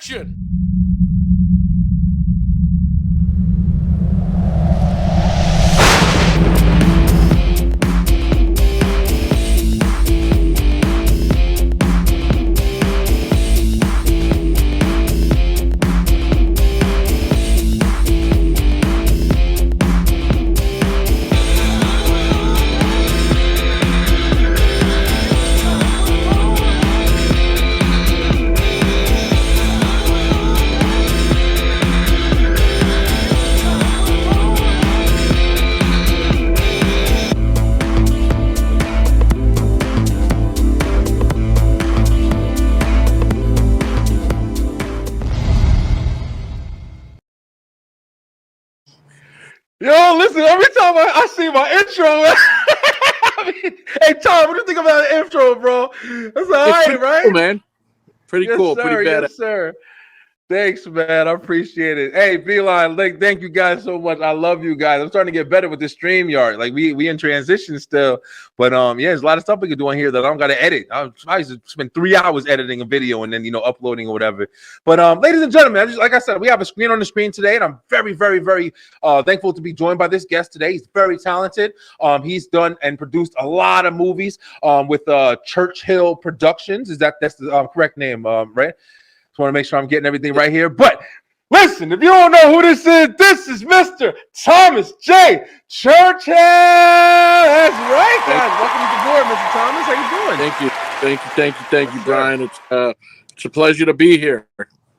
action! Yo, listen, every time I see my intro, I mean, hey, Tom, what do you think about the intro, bro? That's all right, right? Cool, man. Pretty yes, cool. Sir, pretty bad. Yes, sir. Thanks, man. I appreciate it. Hey, Beeline, thank you guys so much. I love you guys. I'm starting to get better with this StreamYard. Like we in transition still, but yeah, there's a lot of stuff we can do on here that I don't got to edit. I used to spend 3 hours editing a video and then uploading or whatever. But ladies and gentlemen, like I said, we have a screen on the screen today, and I'm very, very, very thankful to be joined by this guest today. He's very talented. He's done and produced a lot of movies with Churchill Productions. That's the correct name, right? Just want to make sure I'm getting everything right here. But listen, if you don't know who this is Mr. Thomas J. Churchill. That's right, guys. Welcome to the board, Mr. Thomas. How you doing? Thank you, Brian. It's a pleasure to be here.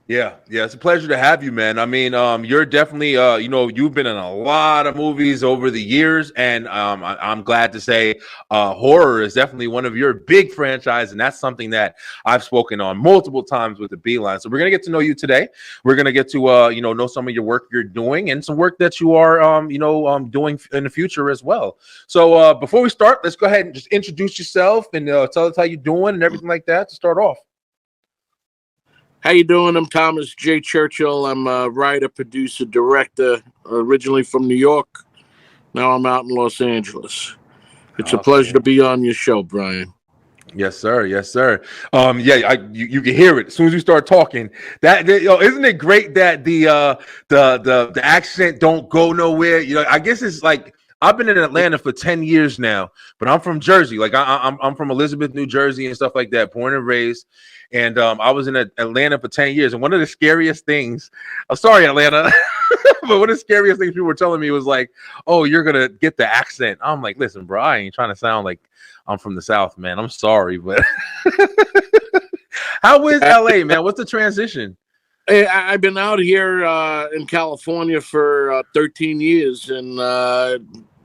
Yeah, it's a pleasure to have you, man. I mean, you're definitely, you've been in a lot of movies over the years, and I'm glad to say horror is definitely one of your big franchises, and that's something that I've spoken on multiple times with the Beeline. So we're going to get to know you today. We're going to get to, know some of your work you're doing and some work that you are, doing in the future as well. So before we start, let's go ahead and just introduce yourself and tell us how you're doing and everything like that to start off. How you doing? I'm Thomas J. Churchill. I'm a writer, producer, director, originally from New York. Now I'm out in Los Angeles. It's a pleasure to be on your show, Brian. Yes, sir. Yes, sir. You can hear it as soon as you start talking. Isn't it great that the accent don't go nowhere? I guess it's like I've been in Atlanta for 10 years now, but I'm from Jersey. Like I'm from Elizabeth, New Jersey, and stuff like that. Born and raised. And I was in Atlanta for 10 years. And one of the scariest things, I'm sorry, Atlanta, but one of the scariest things people were telling me was like, oh, you're going to get the accent. I'm like, listen, bro, I ain't trying to sound like I'm from the South, man. I'm sorry, but how is LA, man? What's the transition? Hey, I've been out here in California for 13 years, and the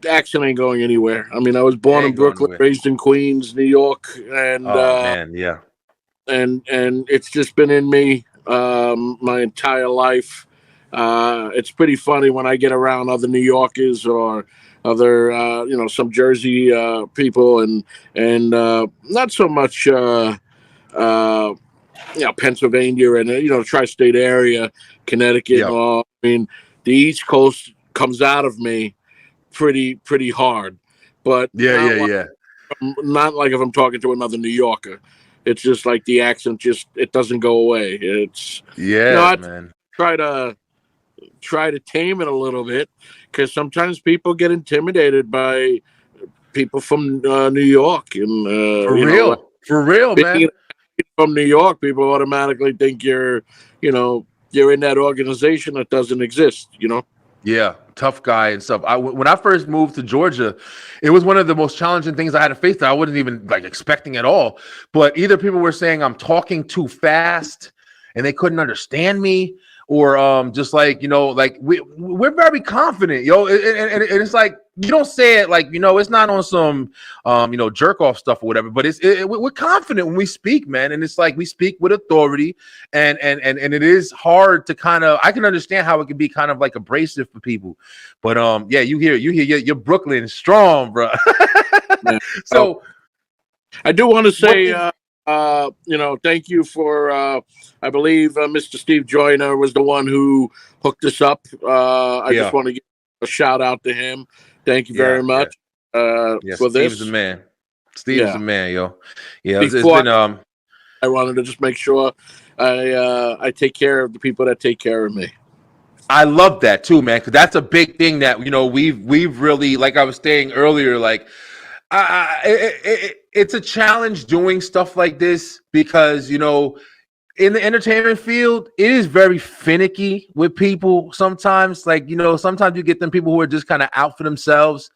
accent ain't going anywhere. I mean, I was born in Brooklyn, raised in Queens, New York, and man, yeah. And it's just been in me my entire life. It's pretty funny when I get around other New Yorkers or other some Jersey people and not so much Pennsylvania and tri-state area, Connecticut. Yeah. I mean, the East Coast comes out of me pretty hard, but not like if I'm talking to another New Yorker. It's just like the accent it doesn't go away. It's man. Try to tame it a little bit, because sometimes people get intimidated by people from New York, and for real, man. From New York, people automatically think you're in that organization that doesn't exist. Yeah, tough guy and stuff. When I first moved to Georgia, it was one of the most challenging things I had to face that I wasn't even expecting at all. But either people were saying I'm talking too fast and they couldn't understand me, or just we're very confident, and it's like you don't say it like it's not on some jerk off stuff or whatever, but we're confident when we speak, man, and it's like we speak with authority, and it is hard to I can understand how it can be kind of like abrasive for people, but you hear you're Brooklyn strong, bro. So I do want to say thank you for I believe Mr. Steve Joyner was the one who hooked us up. I just want to give a shout out to him. Thank you very much for this. Steve's the man. Steve's the man, yo. Yeah, it's been I wanted to just make sure I take care of the people that take care of me. I love that too, man, because that's a big thing that we've really, like I was saying earlier, like it's a challenge doing stuff like this because in the entertainment field, it is very finicky with people sometimes. Like, sometimes you get them people who are just kind of out for themselves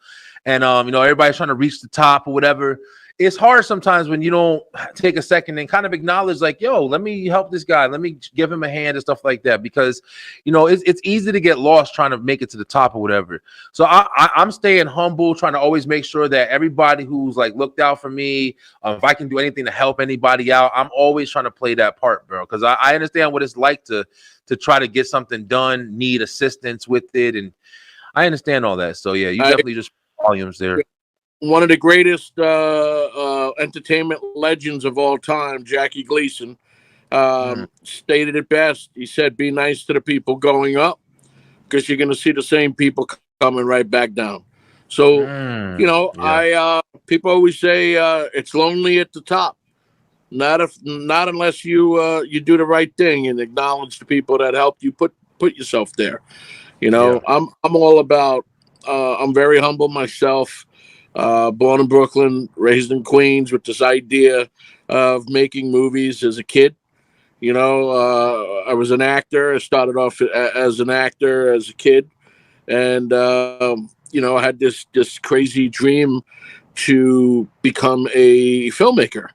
and, everybody's trying to reach the top or whatever. It's hard sometimes when you don't take a second and kind of acknowledge like, yo, let me help this guy. Let me give him a hand and stuff like that, because, it's easy to get lost trying to make it to the top or whatever. So I'm staying humble, trying to always make sure that everybody who's like looked out for me, if I can do anything to help anybody out, I'm always trying to play that part, bro. Because I understand what it's like to try to get something done, need assistance with it. And I understand all that. So yeah, you definitely just volumes there. One of the greatest entertainment legends of all time, Jackie Gleason, stated it best. He said, be nice to the people going up because you're going to see the same people coming right back down. So, people always say it's lonely at the top. Not unless you do the right thing and acknowledge the people that helped you put yourself there. I'm all about, I'm very humble myself. Born in Brooklyn, raised in Queens with this idea of making movies as a kid. I was an actor. I started off as an actor as a kid. And, I had this crazy dream to become a filmmaker.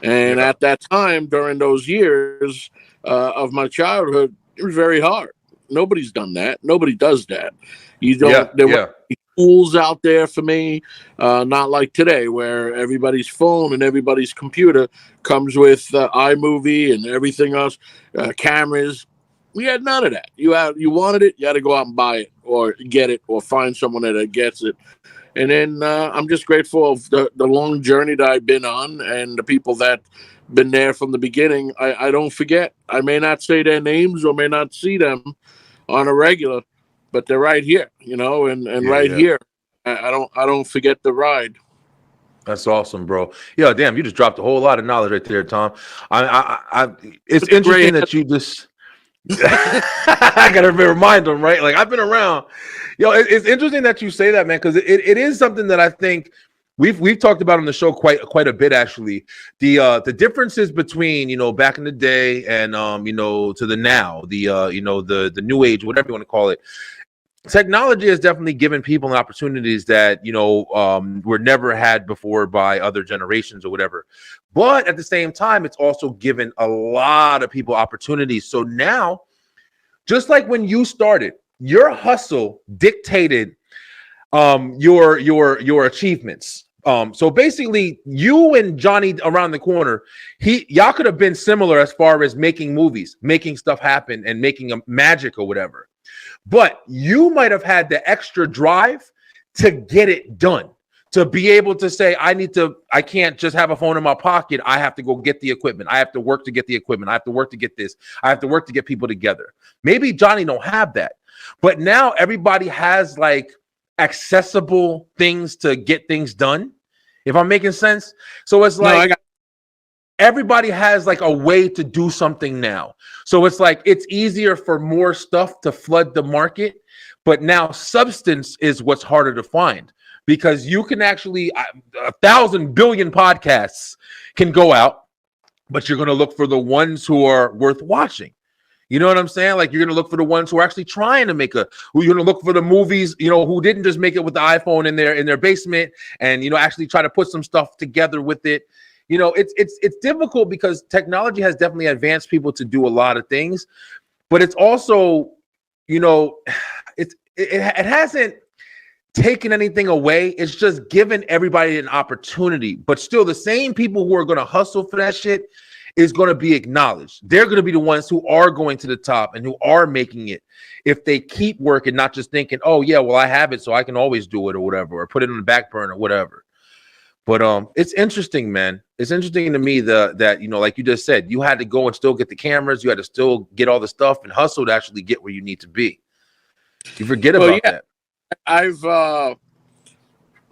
And at that time, during those years of my childhood, it was very hard. Nobody's done that. Nobody does that. You don't. There were tools out there for me, not like today, where everybody's phone and everybody's computer comes with iMovie and everything else, cameras. We had none of that. You wanted it, you had to go out and buy it or get it or find someone that gets it. And then I'm just grateful of the long journey that I've been on and the people that been there from the beginning. I don't forget. I may not say their names or may not see them on a regular, but they're right here, here. I don't forget the ride. That's awesome, bro. Yeah, damn, you just dropped a whole lot of knowledge right there, Tom. It's interesting that you just. I gotta remind them, right? Like I've been around. It's interesting that you say that, man, because it is something that I think we've talked about on the show quite a bit, actually. The differences between back in the day and to the now, the new age, whatever you want to call it. Technology has definitely given people opportunities that were never had before by other generations or whatever. But at the same time, it's also given a lot of people opportunities. So now, just like when you started, your hustle dictated your achievements. So basically, you and Johnny around the corner, y'all could have been similar as far as making movies, making stuff happen, and making a magic or whatever. But you might have had the extra drive to get it done, to be able to say, I can't just have a phone in my pocket. I have to go get the equipment. I have to work to get the equipment. I have to work to get this. I have to work to get people together. Maybe Johnny don't have that, but now everybody has like accessible things to get things done. If I'm making sense. So it's like, everybody has like a way to do something now. So it's like it's easier for more stuff to flood the market, but now substance is what's harder to find, because you can actually 1,000 billion podcasts can go out, but you're going to look for the ones who are worth watching. You know what I'm saying? Like, you're going to look for the ones who are actually trying to you're going to look for the movies, who didn't just make it with the iPhone in their basement and, actually try to put some stuff together with it. It's difficult because technology has definitely advanced people to do a lot of things, but it's also, it hasn't taken anything away. It's just given everybody an opportunity, but still the same people who are going to hustle for that shit is going to be acknowledged. They're going to be the ones who are going to the top and who are making it if they keep working, not just thinking, oh yeah, well, I have it, so I can always do it or whatever, or put it on the back burner or whatever. But it's interesting, man. It's interesting to me that like you just said, you had to go and still get the cameras. You had to still get all the stuff and hustle to actually get where you need to be. You forget about that. I've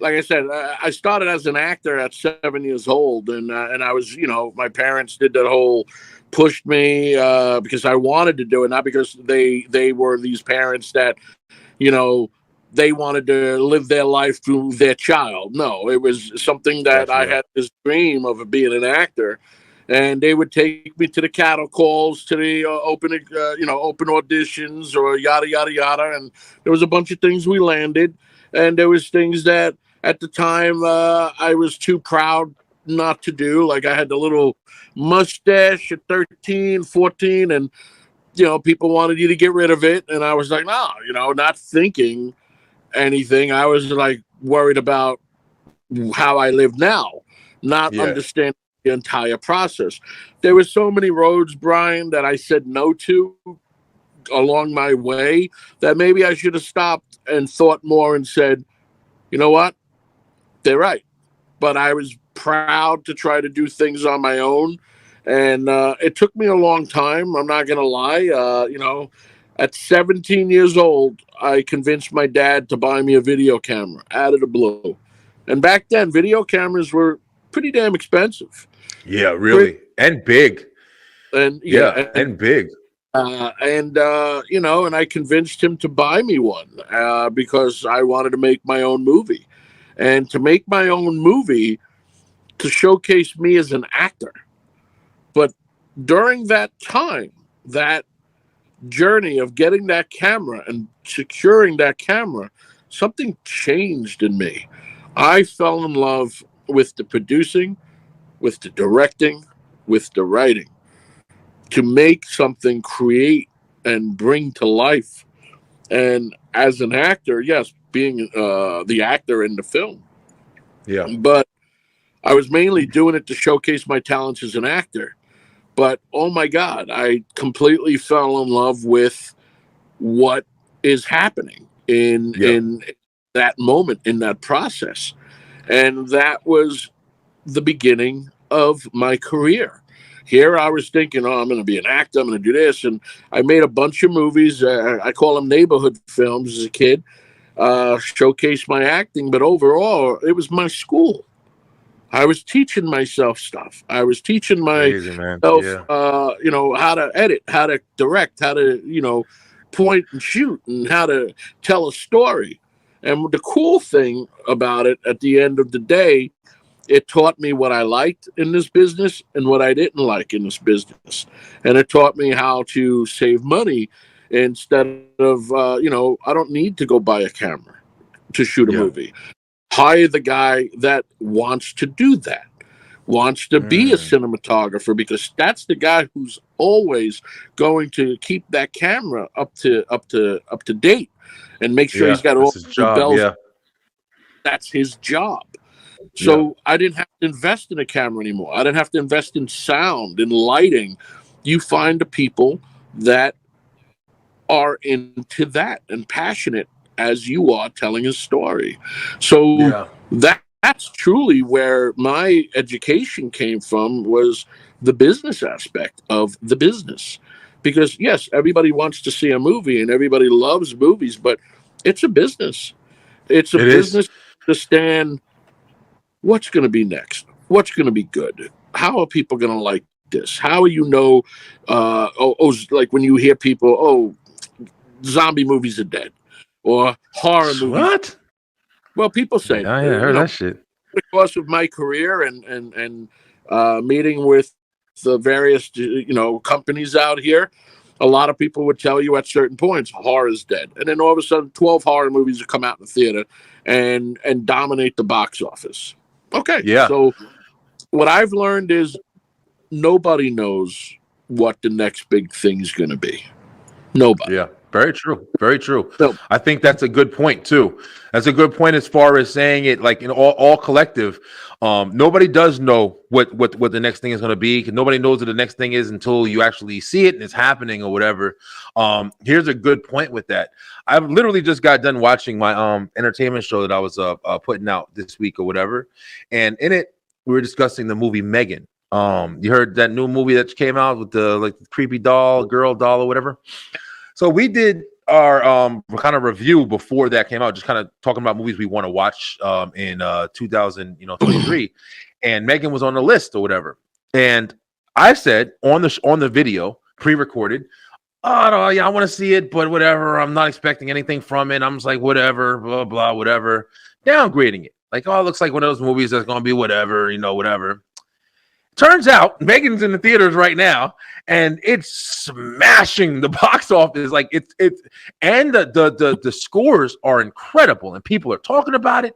like I said, I started as an actor at 7 years old, and I was, my parents did that whole pushed me because I wanted to do it, not because they were these parents that, you know, they wanted to live their life through their child. No, it was something that Gotcha. I Yeah. had this dream of being an actor, and they would take me to the cattle calls, to the open auditions, or yada yada yada, and there was a bunch of things we landed, and there was things that at the time I was too proud not to do. Like I had the little mustache at 13, 14, and people wanted you to get rid of it, and I was like, no, not thinking anything. I was like worried about how I live now, not Yeah. understanding the entire process. There were so many roads, Brian, that I said no to along my way that maybe I should have stopped and thought more and said, you know what? They're right. But I was proud to try to do things on my own. And it took me a long time. I'm not going to lie. At 17 years old, I convinced my dad to buy me a video camera out of the blue. And back then, video cameras were pretty damn expensive. Yeah, really. And big. And Yeah, yeah, and big. and I convinced him to buy me one because I wanted to make my own movie. And to make my own movie, to showcase me as an actor. But during that time, that journey of getting that camera and securing that camera, something changed in me. I fell in love with the producing, with the directing, with the writing, to make something, create and bring to life. And as an actor, yes, being the actor in the film, Yeah. but I was mainly doing it to showcase my talents as an actor. But oh my God, I completely fell in love with what is happening in Yeah. in that moment, in that process. And that was the beginning of my career. Here I was thinking, oh, I'm going to be an actor, I'm going to do this. And I made a bunch of movies. I call them neighborhood films as a kid, showcase my acting. But overall, it was my school. I was teaching myself stuff. I was teaching Crazy, man. myself, Yeah. how to edit, how to direct, how to, point and shoot, and how to tell a story. And the cool thing about it, at the end of the day, it taught me what I liked in this business and what I didn't like in this business. And it taught me how to save money instead of, I don't need to go buy a camera to shoot a Yeah. movie. Hire the guy that wants to do that, wants to be a Mm. cinematographer, because that's the guy who's always going to keep that camera up to date and make sure he's Yeah. got That's all his the job. bells. Yeah. That's his job. Yeah. So I didn't have to invest in a camera anymore. I didn't have to invest in sound and lighting. You find the people that are into that and passionate as you are telling a story. So Yeah. that's truly where my education came from, was the business aspect of the business. Because yes, everybody wants to see a movie and everybody loves movies, but it's a business. It's a It is. business to stand. What's going to be next? What's going to be good? How are people going to like this? How you know? Like when you hear people, zombie movies are dead, or horror movies. What? Well, people say, Yeah, I heard that shit. because of my career and meeting with the various companies out here, a lot of people would tell you at certain points horror is dead, and then all of a sudden 12 horror movies will come out in the theater and dominate the box office. Okay, Yeah. so what I've learned is nobody knows what the next big thing's going to be. Nobody. Yeah, very true. Very true. No. I think that's a good point too. That's a good point as far as saying it like in all collective. Nobody does know what the next thing is going to be. Nobody knows what the next thing is until you actually see it and it's happening or whatever. Here's a good point with that. I've literally just got done watching my entertainment show that I was putting out this week or whatever, and in it we were discussing the movie Megan. You heard that new movie that came out with the like creepy girl doll or whatever. So we did our kind of review before that came out, just kind of talking about movies we want to watch in 2023, and Megan was on the list or whatever. And I said on the video pre-recorded, oh no, yeah, I want to see it, but whatever. I'm not expecting anything from it. I'm just like, whatever, blah blah, whatever. Downgrading it, like, oh, it looks like one of those movies that's gonna be whatever, whatever. Turns out Megan's in the theaters right now, and it's smashing the box office. Like it's and the scores are incredible, and people are talking about it.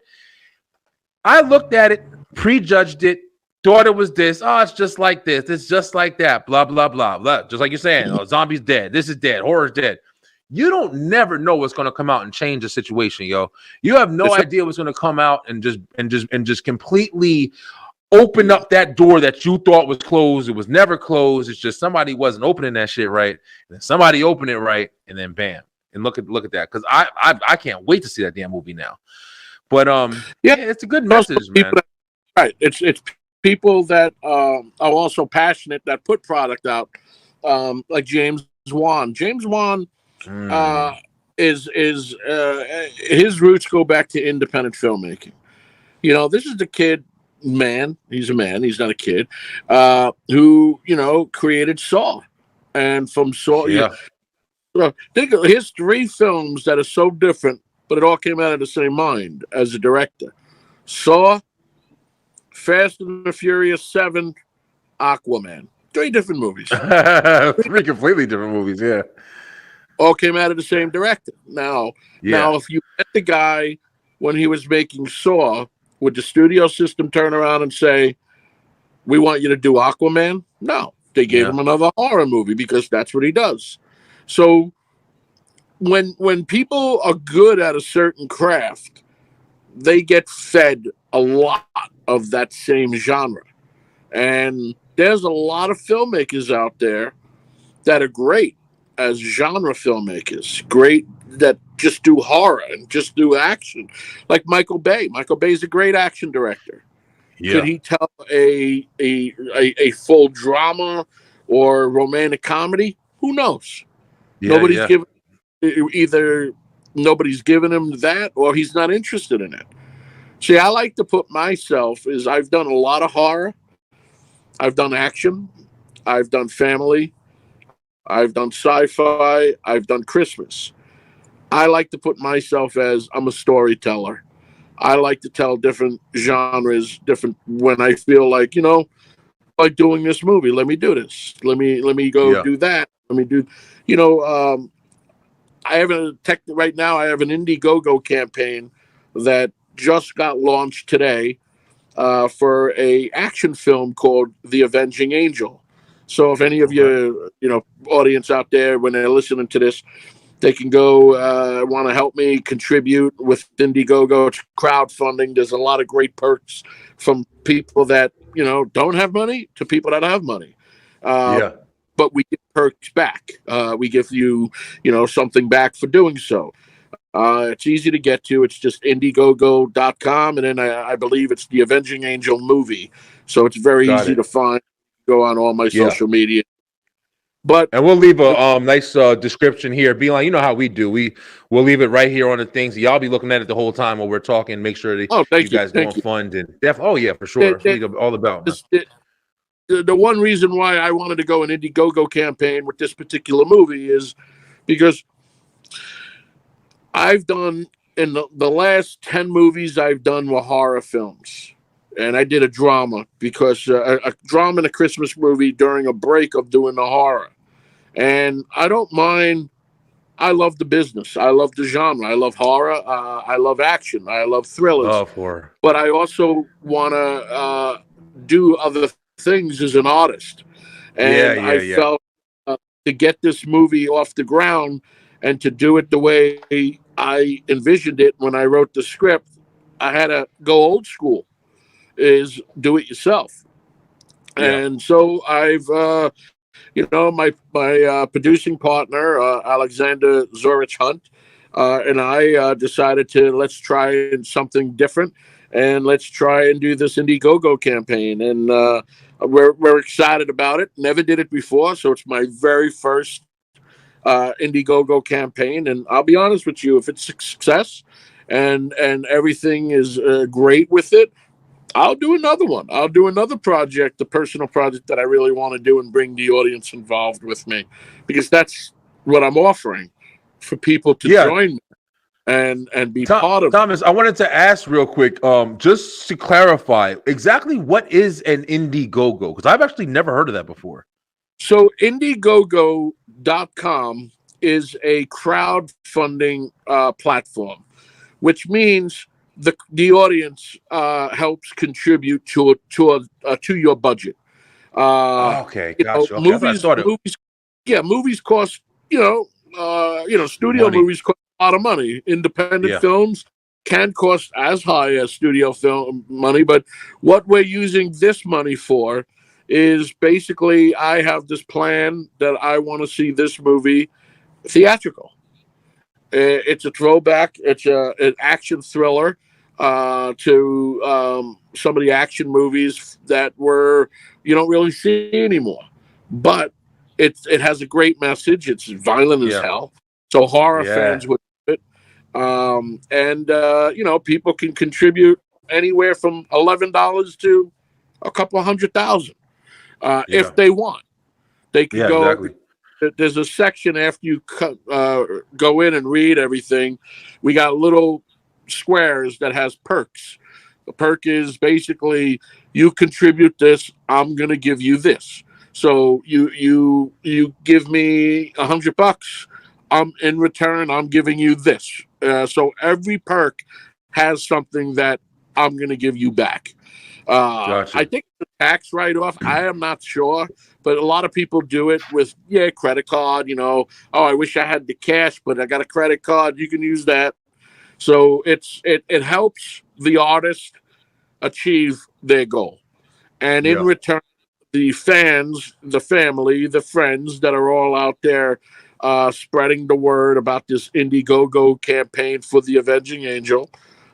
I looked at it, prejudged it, thought it was this. Oh, it's just like this. It's just like that. Blah blah blah blah. Just like you're saying, oh, zombies dead. This is dead. Horror's dead. You don't never know what's going to come out and change the situation, yo. You have no idea what's going to come out and just completely open up that door that you thought was closed. It was never closed. It's just somebody wasn't opening that shit right, and then somebody opened it right, and then bam. And look at that, because I can't wait to see that damn movie now. But yeah, it's a good message, man. Right, it's people that are also passionate that put product out, like James Wan. James Wan is his roots go back to independent filmmaking. This is the kid. He's a man, he's not a kid, who created Saw, and from Saw, think of his 3 films that are so different, but it all came out of the same mind as a director. Saw, Fast and the Furious 7, Aquaman. 3 different movies. 3 completely different movies, yeah. All came out of the same director. Now if you met the guy when he was making Saw, would the studio system turn around and say, we want you to do Aquaman? No. They gave him another horror movie because that's what he does. So when people are good at a certain craft, they get fed a lot of that same genre. And there's a lot of filmmakers out there that are great as genre filmmakers, great that just do horror and just do action, like Michael Bay. Michael Bay is a great action director. Yeah. Could he tell a full drama or romantic comedy? Who knows? Nobody's given him that, or he's not interested in it. See, I like to put myself as I've done a lot of horror, I've done action, I've done family, I've done sci-fi, I've done Christmas. I like to put myself as I'm a storyteller. I like to tell different genres, different when I feel like, like doing this movie. Let me do this. Let me go do that. Let me do, I have right now I have an Indiegogo campaign that just got launched today for a action film called The Avenging Angel. So if any of your, audience out there, when they're listening to this, they can go want to help me contribute with Indiegogo. It's crowdfunding. There's a lot of great perks from people that, don't have money to people that have money. But we get perks back. We give you, something back for doing so. It's easy to get to. It's just Indiegogo.com. And then I believe it's the Avenging Angel movie. So it's very easy to find. Go on all my social media. And we'll leave a nice description here. Beeline, you know how we do. We'll leave it right here on the things. Y'all be looking at it the whole time while we're talking. Make sure that you guys go and fund and for sure. All about the one reason why I wanted to go an Indiegogo campaign with this particular movie is because I've done in the last 10 movies I've done were horror films. And I did a drama because a drama and a Christmas movie during a break of doing the horror. And I don't mind. I love the business. I love the genre. I love horror. I love action. I love thrillers. But I also want to do other things as an artist. And I felt to get this movie off the ground and to do it the way I envisioned it when I wrote the script, I had to go old school. Is do it yourself. And so I've my producing partner Alexander Zorich Hunt and I decided to let's try something different and let's try and do this Indiegogo campaign, and we're excited about it. Never did it before, so it's my very first Indiegogo campaign. And I'll be honest with you, if it's a success and everything is great with it, I'll do another one. I'll do another project, the personal project that I really want to do, and bring the audience involved with me, because that's what I'm offering for people to Yeah. join me and be part of. Thomas, I wanted to ask real quick, just to clarify, exactly what is an Indiegogo? Because I've actually never heard of that before. So Indiegogo.com is a crowdfunding platform, which means the audience helps contribute to your budget. Okay, gotcha. Okay, that's what I thought. Movies cost studio Money. movies cost a lot of money. Independent films can cost as high as studio film money, but what we're using this money for is basically, I have this plan that I want to see this movie theatrical. It's a throwback. It's an action thriller to some of the action movies that you don't really see anymore. But it has a great message. It's violent as hell. So horror fans would do it. People can contribute anywhere from $11 to a couple of $100,000 if they want. They can go. Exactly. There's a section after you go in and read everything. We got little squares that has perks. The perk is basically, you contribute this, I'm going to give you this. So you give me $100. In return, I'm giving you this. So every perk has something that I'm going to give you back. Gotcha. I think the tax write-off, I am not sure, but a lot of people do it with credit card. I wish I had the cash, but I got a credit card. You can use that. So it helps the artist achieve their goal, and in return, the fans, the family, the friends that are all out there spreading the word about this Indiegogo campaign for the Avenging Angel,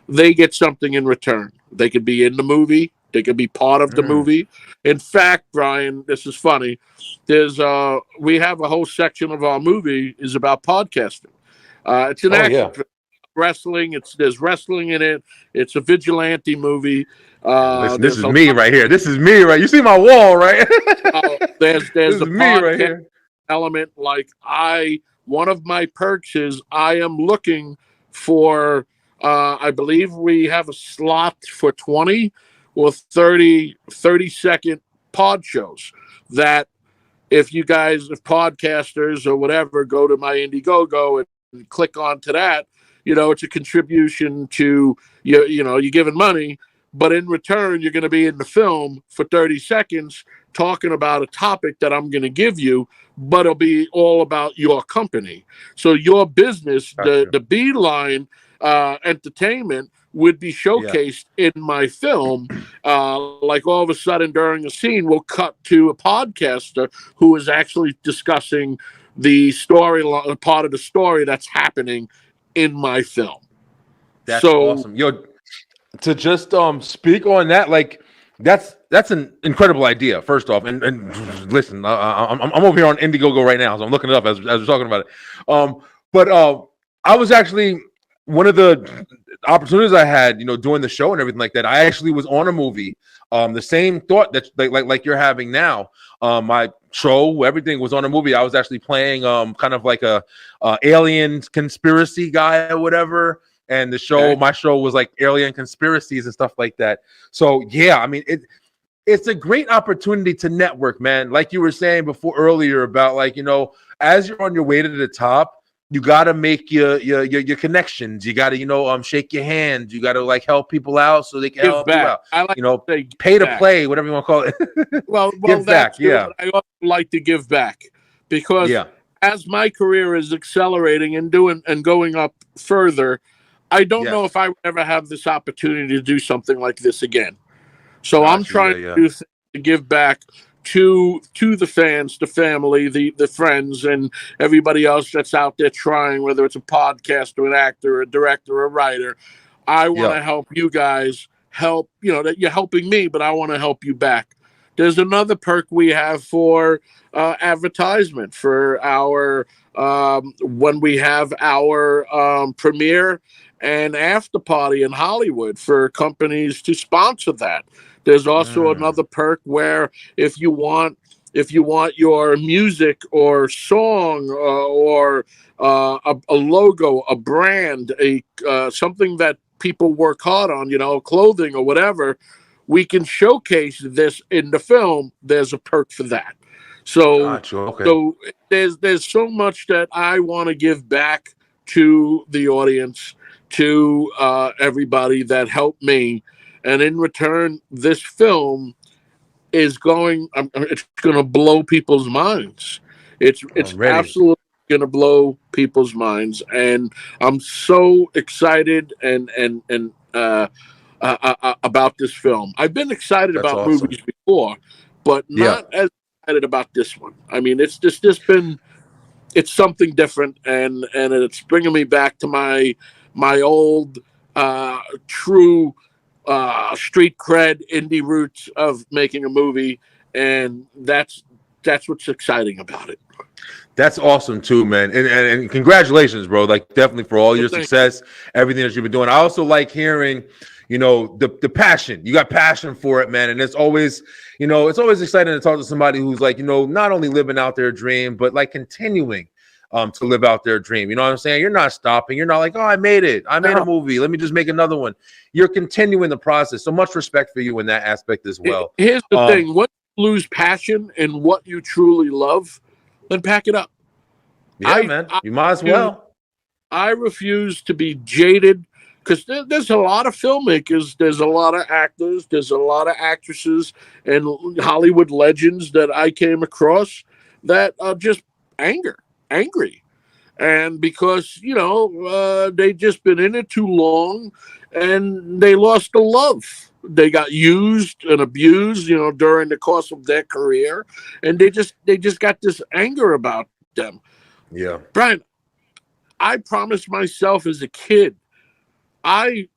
they get something in return. They could be in the movie. They could be part of the movie. In fact, Brian, this is funny. We have a whole section of our movie is about podcasting. It's an action film. Wrestling. There's wrestling in it. It's a vigilante movie. Listen, this is me right here. This is me, right? You see my wall, right? There's this the is me right here. Element. One of my perks is I am looking for. I believe we have a slot for 20 or 30-second pod shows that, if you guys, if podcasters or whatever, go to my Indiegogo and click onto that, it's a contribution to you're giving money, but in return, you're going to be in the film for 30 seconds talking about a topic that I'm going to give you, but it'll be all about your company. So your business, the Beeline entertainment, would be showcased in my film. Like all of a sudden during a scene, we'll cut to a podcaster who is actually discussing the story, part of the story that's happening in my film. That's awesome. Yo, to just speak on that, that's an incredible idea. First off, and listen, I'm over here on Indiegogo right now, so I'm looking it up as we're talking about it. But I was actually, one of the opportunities I had, doing the show and everything like that, I actually was on a movie. The same thought that like you're having now. My show, everything was on a movie. I was actually playing kind of like a alien conspiracy guy or whatever. And the show, my show was like alien conspiracies and stuff like that. So yeah, I mean, it's a great opportunity to network, man. Like you were saying before earlier about as you're on your way to the top, you got to make your connections. You got to, shake your hand. You got to help people out so they can help you out. I like to say pay to play, whatever you want to call it. Well, give back. Yeah. I also like to give back because as my career is accelerating and going up further, I don't know if I would ever have this opportunity to do something like this again. So I'm trying to give back to the fans, the family, the friends, and everybody else that's out there trying, whether it's a podcaster, an actor, a director, a writer. I want to help you guys that you're helping me, but I want to help you back. there's another perk we have for advertisement for our when we have our premiere and after party in Hollywood for companies to sponsor that. There's also another perk where if you want your music or song or a logo, a brand, a something that people work hard on, clothing or whatever, we can showcase this in the film. There's a perk for that. So, Gotcha. Okay. so there's so much that I want to give back to the audience, to everybody that helped me, and in return, this film is it's going to blow people's minds. It's I'm ready. absolutely going to blow people's minds, and I'm so excited and about this film. I've been excited That's about awesome. movies before, but Yeah. not as excited about this one. I mean, it's just been it's something different, and it's bringing me back to my old true street cred indie roots of making a movie, and that's what's exciting about it. That's awesome too, man. And congratulations, bro. Like definitely for all your success, everything that you've been doing. I also like hearing, the passion. You got passion for it, man. And it's always exciting to talk to somebody who's like, not only living out their dream, but like continuing to live out their dream. You know what I'm saying? You're not stopping. You're not like, oh, I made it. I made a movie. Let me just make another one. You're continuing the process. So much respect for you in that aspect as well. Here's the thing. Once you lose passion in what you truly love, then pack it up. Yeah, man. You might as well. I refuse to be jaded because there's a lot of filmmakers, there's a lot of actors, there's a lot of actresses and Hollywood legends that I came across that are just angry. And because, they just been in it too long and they lost the love. They got used and abused, during the course of their career. And they just got this anger about them. Yeah. Brian, I promised myself as a kid, I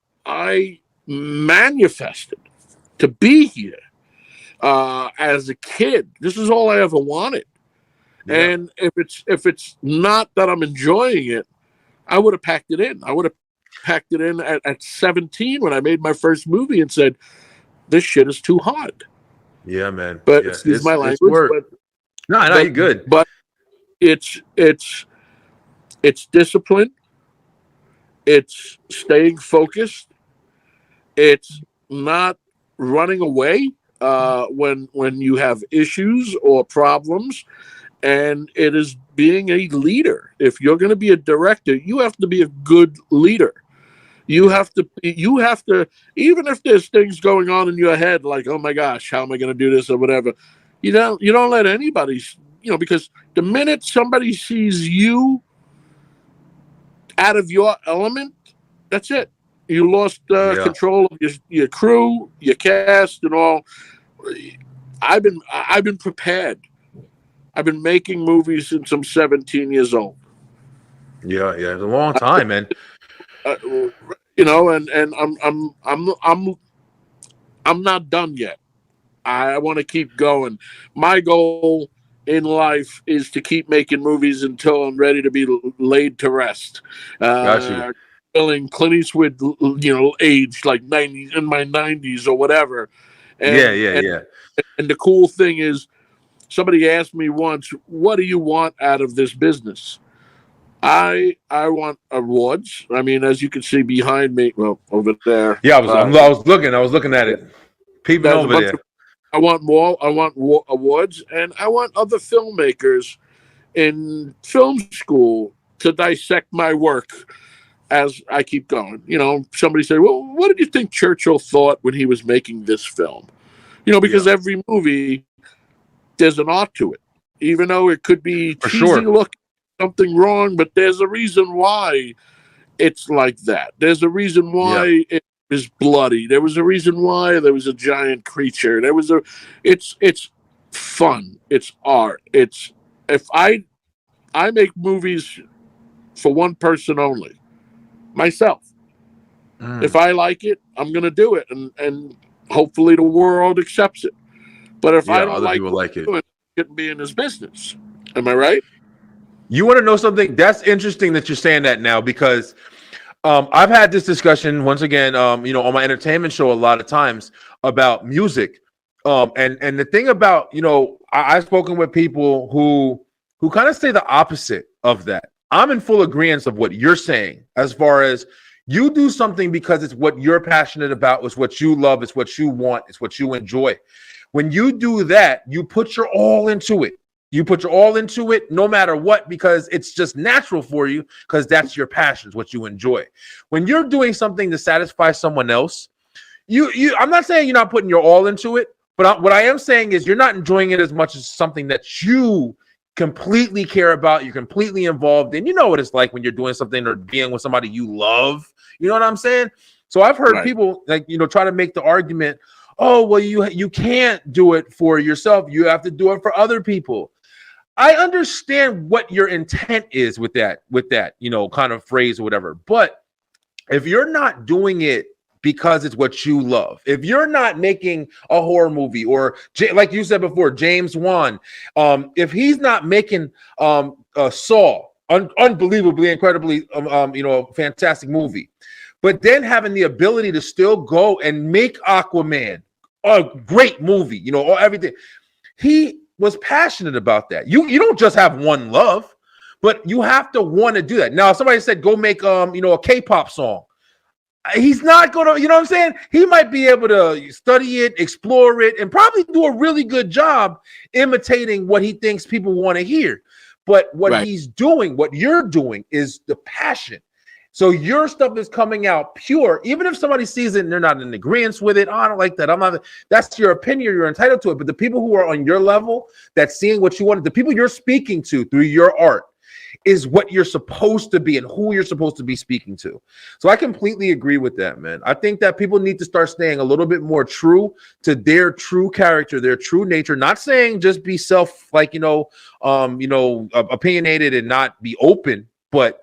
manifested to be here as a kid. This is all I ever wanted. Yeah. And if it's not that I'm enjoying it, I would have packed it in. I would have packed it in at 17 when I made my first movie and said, this shit is too hard. Yeah, man. But excuse my language. But, no, you're good. But it's discipline. It's staying focused. It's not running away when you have issues or problems. And it is being a leader. If you're going to be a director, you have to be a good leader. You have to, even if there's things going on in your head, like, oh my gosh, how am I going to do this or whatever, you don't let anybody, because the minute somebody sees you out of your element, that's it. You lost control of your crew, your cast, and all. I've been prepared. I've been making movies since I'm 17 years old. Yeah, it's a long time, man. And I'm not done yet. I want to keep going. My goal in life is to keep making movies until I'm ready to be laid to rest. Killing Clint Eastwood, age like 90 in my 90s or whatever. And, And the cool thing is, somebody asked me once, "What do you want out of this business?" I want awards. I mean, as you can see behind me, well, over there. Yeah, I was looking at it, peeping over there. I want more. I want awards, and I want other filmmakers in film school to dissect my work as I keep going. Somebody said, "Well, what did you think Churchill thought when he was making this film?" Because every movie, there's an art to it, even though it could be cheesy looking, something wrong, but there's a reason why it's like that. There's a reason why it is bloody. There was a reason why there was a giant creature. It's fun. It's art. If I make movies for one person only, myself. If I like it, I'm going to do it, and hopefully the world accepts it. But if I Yeah, don't other like people what like I'm it. doing, I shouldn't be in this business. Am I right? You want to know something? That's interesting that you're saying that now, because I've had this discussion once again, on my entertainment show a lot of times about music. And the thing about, I've spoken with people who kind of say the opposite of that. I'm in full agreement of what you're saying, as far as you do something because it's what you're passionate about, it's what you love, it's what you want, it's what you enjoy. When you do that, you put your all into it. You put your all into it no matter what, because it's just natural for you, because that's your passions, what you enjoy. When you're doing something to satisfy someone else, I'm not saying you're not putting your all into it, but what I am saying is you're not enjoying it as much as something that you completely care about, you're completely involved in. You know what it's like when you're doing something or being with somebody you love. You know what I'm saying? So I've heard Right. people try to make the argument, oh, well, you can't do it for yourself, you have to do it for other people. I understand what your intent is with that, kind of phrase or whatever. But if you're not doing it because it's what you love, if you're not making a horror movie, or like you said before, James Wan, if he's not making a Saw, unbelievably, incredibly, fantastic movie, but then having the ability to still go and make Aquaman a great movie, or everything, he was passionate about that. You don't just have one love, but you have to want to do that. Now, if somebody said go make a K-pop song, he's not gonna, you know what I'm saying? He might be able to study it, explore it, and probably do a really good job imitating what he thinks people want to hear. But what Right. he's doing, what you're doing, is the passion. So your stuff is coming out pure, even if somebody sees it and they're not in agreement with it. Oh, I don't like that. I'm not. That's your opinion. You're entitled to it. But the people who are on your level, that's seeing what you wanted, the people you're speaking to through your art, is what you're supposed to be and who you're supposed to be speaking to. So I completely agree with that, man. I think that people need to start staying a little bit more true to their true character, their true nature. Not saying just be opinionated and not be open, but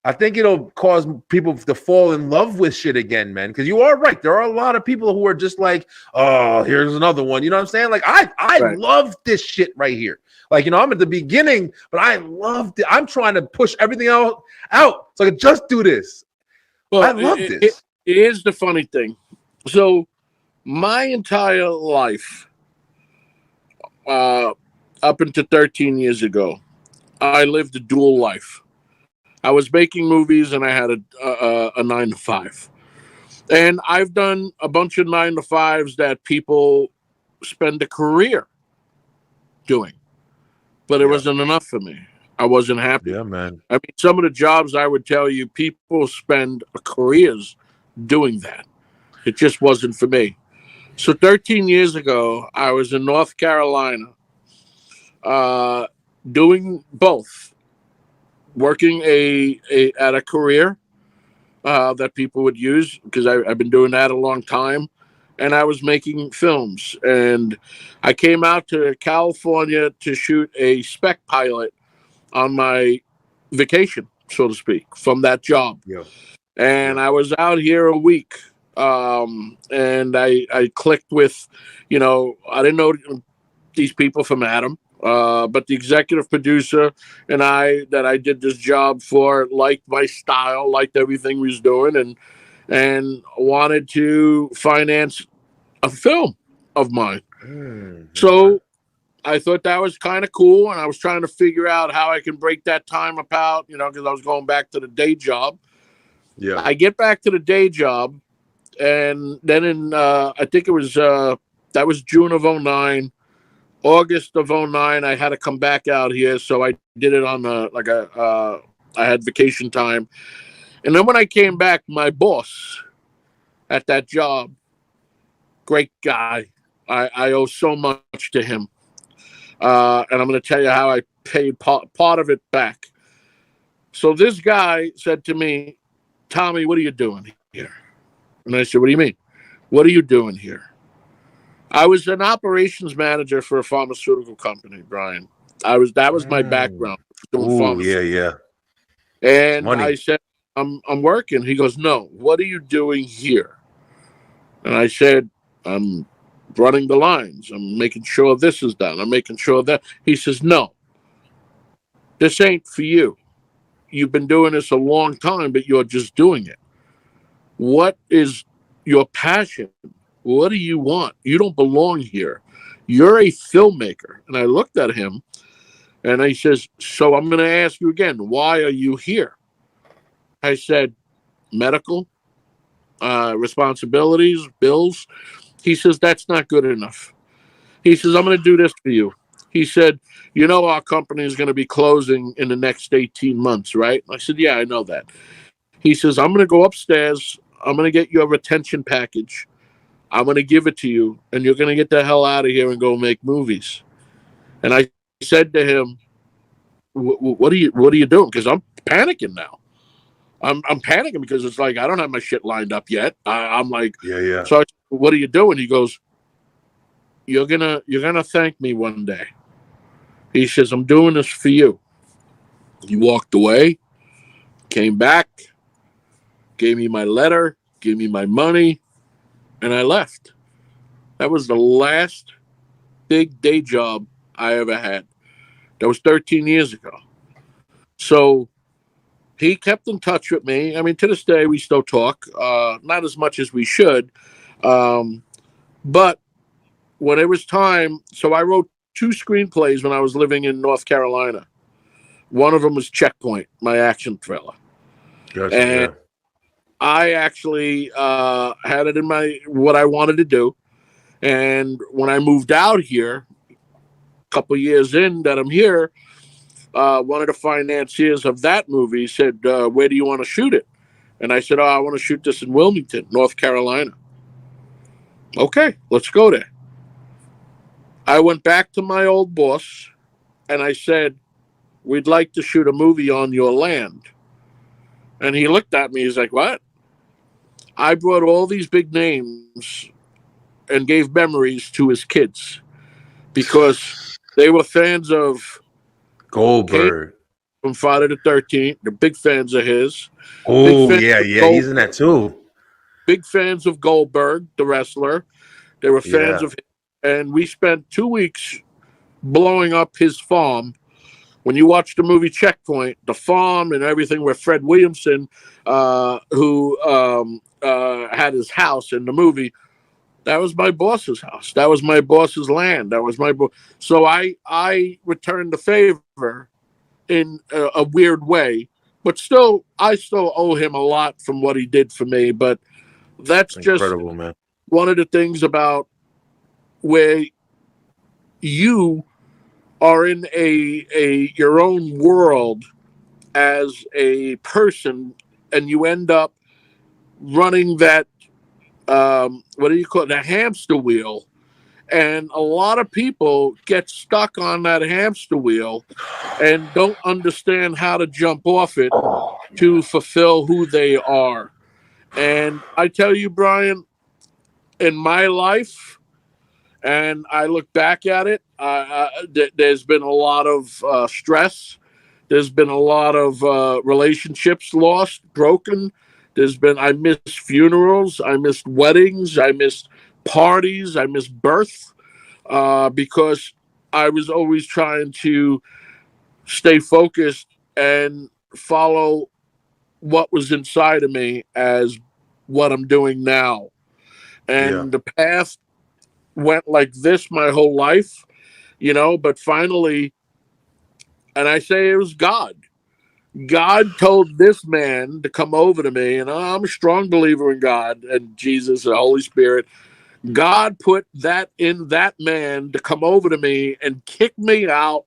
I think it'll cause people to fall in love with shit again, man. Because you are right. There are a lot of people who are just like, oh, here's another one. You know what I'm saying? Like, I Right. love this shit right here. Like, I'm at the beginning, but I loved it. I'm trying to push everything out so I can just do this. I Well, love this. here's the funny thing. So my entire life, uh, up until 13 years ago, I lived a dual life. I was making movies and I had a 9 to 5. And I've done a bunch of 9 to 5s that people spend a career doing, but it Yeah. wasn't enough for me. I wasn't happy. Yeah, man. I mean, some of the jobs I would tell you, people spend careers doing that. It just wasn't for me. So 13 years ago, I was in North Carolina, uh, doing both, working at a career that people would use, because I've been doing that a long time, and I was making films. And I came out to California to shoot a spec pilot on my vacation, so to speak, from that job. Yeah. And Yeah. I was out here a week, and I clicked with, I didn't know these people from Adam, but the executive producer and that I did this job for liked my style, liked everything we was doing, and wanted to finance a film of mine. Okay. So I thought that was kind of cool, and I was trying to figure out how I can break that time about, because I was going back to the day job. Yeah. I get back to the day job, and then I think it was that was June of 09. August of 09, I had to come back out here, so I did it on I had vacation time. And then when I came back, my boss at that job, great guy, I owe so much to him. And I'm going to tell you how I paid part of it back. So this guy said to me, Tommy, what are you doing here? And I said, what do you mean? What are you doing here? I was an operations manager for a pharmaceutical company, Brian. That was my background, doing Ooh, yeah, pharmaceutical. yeah. And I Money. said, I'm working. He goes, no, what are you doing here? And I said, I'm running the lines. I'm making sure this is done. I'm making sure that. He says, no, this ain't for you. You've been doing this a long time, but you're just doing it. What is your passion? What do you want? You don't belong here. You're a filmmaker. And I looked at him and I says, so I'm going to ask you again, why are you here? I said, medical, responsibilities, bills. He says, that's not good enough. He says, I'm going to do this for you. He said, you know, our company is going to be closing in the next 18 months, right? I said, yeah, I know that. He says, I'm going to go upstairs. I'm going to get your retention package. I'm going to give it to you, and you're going to get the hell out of here and go make movies. And I said to him, what are you doing? Because I'm panicking now. I'm panicking because it's like I don't have my shit lined up yet. I'm like, Yeah. So I said, what are you doing? He goes, you're gonna thank me one day. He says, I'm doing this for you. He walked away, came back, gave me my letter, gave me my money, and I left. That was the last big day job I ever had. That was 13 years ago. So he kept in touch with me. I mean, to this day, we still talk, not as much as we should. But when it was time, so I wrote 2 screenplays when I was living in North Carolina. One of them was Checkpoint, my action thriller. Gotcha, And yeah. I actually had it in my what I wanted to do. And when I moved out here, a couple years in that I'm here, one of the financiers of that movie said, where do you want to shoot it? And I said, I want to shoot this in Wilmington, North Carolina. Okay, let's go there. I went back to my old boss and I said, we'd like to shoot a movie on your land. And he looked at me, he's like, what? I brought all these big names and gave memories to his kids because they were fans of Goldberg. from Friday the 13th. They're big fans of his. Oh, yeah, he's in that too. Big fans of Goldberg, the wrestler. They were fans of him. And we spent 2 weeks blowing up his farm. When you watch the movie Checkpoint, the farm and everything where Fred Williamson, who had his house in the movie, that was my boss's house. That was my boss's land. That was my So I returned the favor in a weird way, but still, I still owe him a lot from what he did for me. But that's incredible, just man. One of the things about where you are in a your own world as a person, and you end up running that what do you call it, the hamster wheel. And a lot of people get stuck on that hamster wheel and don't understand how to jump off it to fulfill who they are. And I tell you, Brian, in my life, and I look back at it, there's been a lot of stress. There's been a lot of relationships lost, broken. I missed funerals. I missed weddings. I missed parties. I missed birth because I was always trying to stay focused and follow what was inside of me as what I'm doing now. And the path went like this my whole life, but finally, and I say it was God. God told this man to come over to me, and I'm a strong believer in God and Jesus and the Holy Spirit. God put that in that man to come over to me and kick me out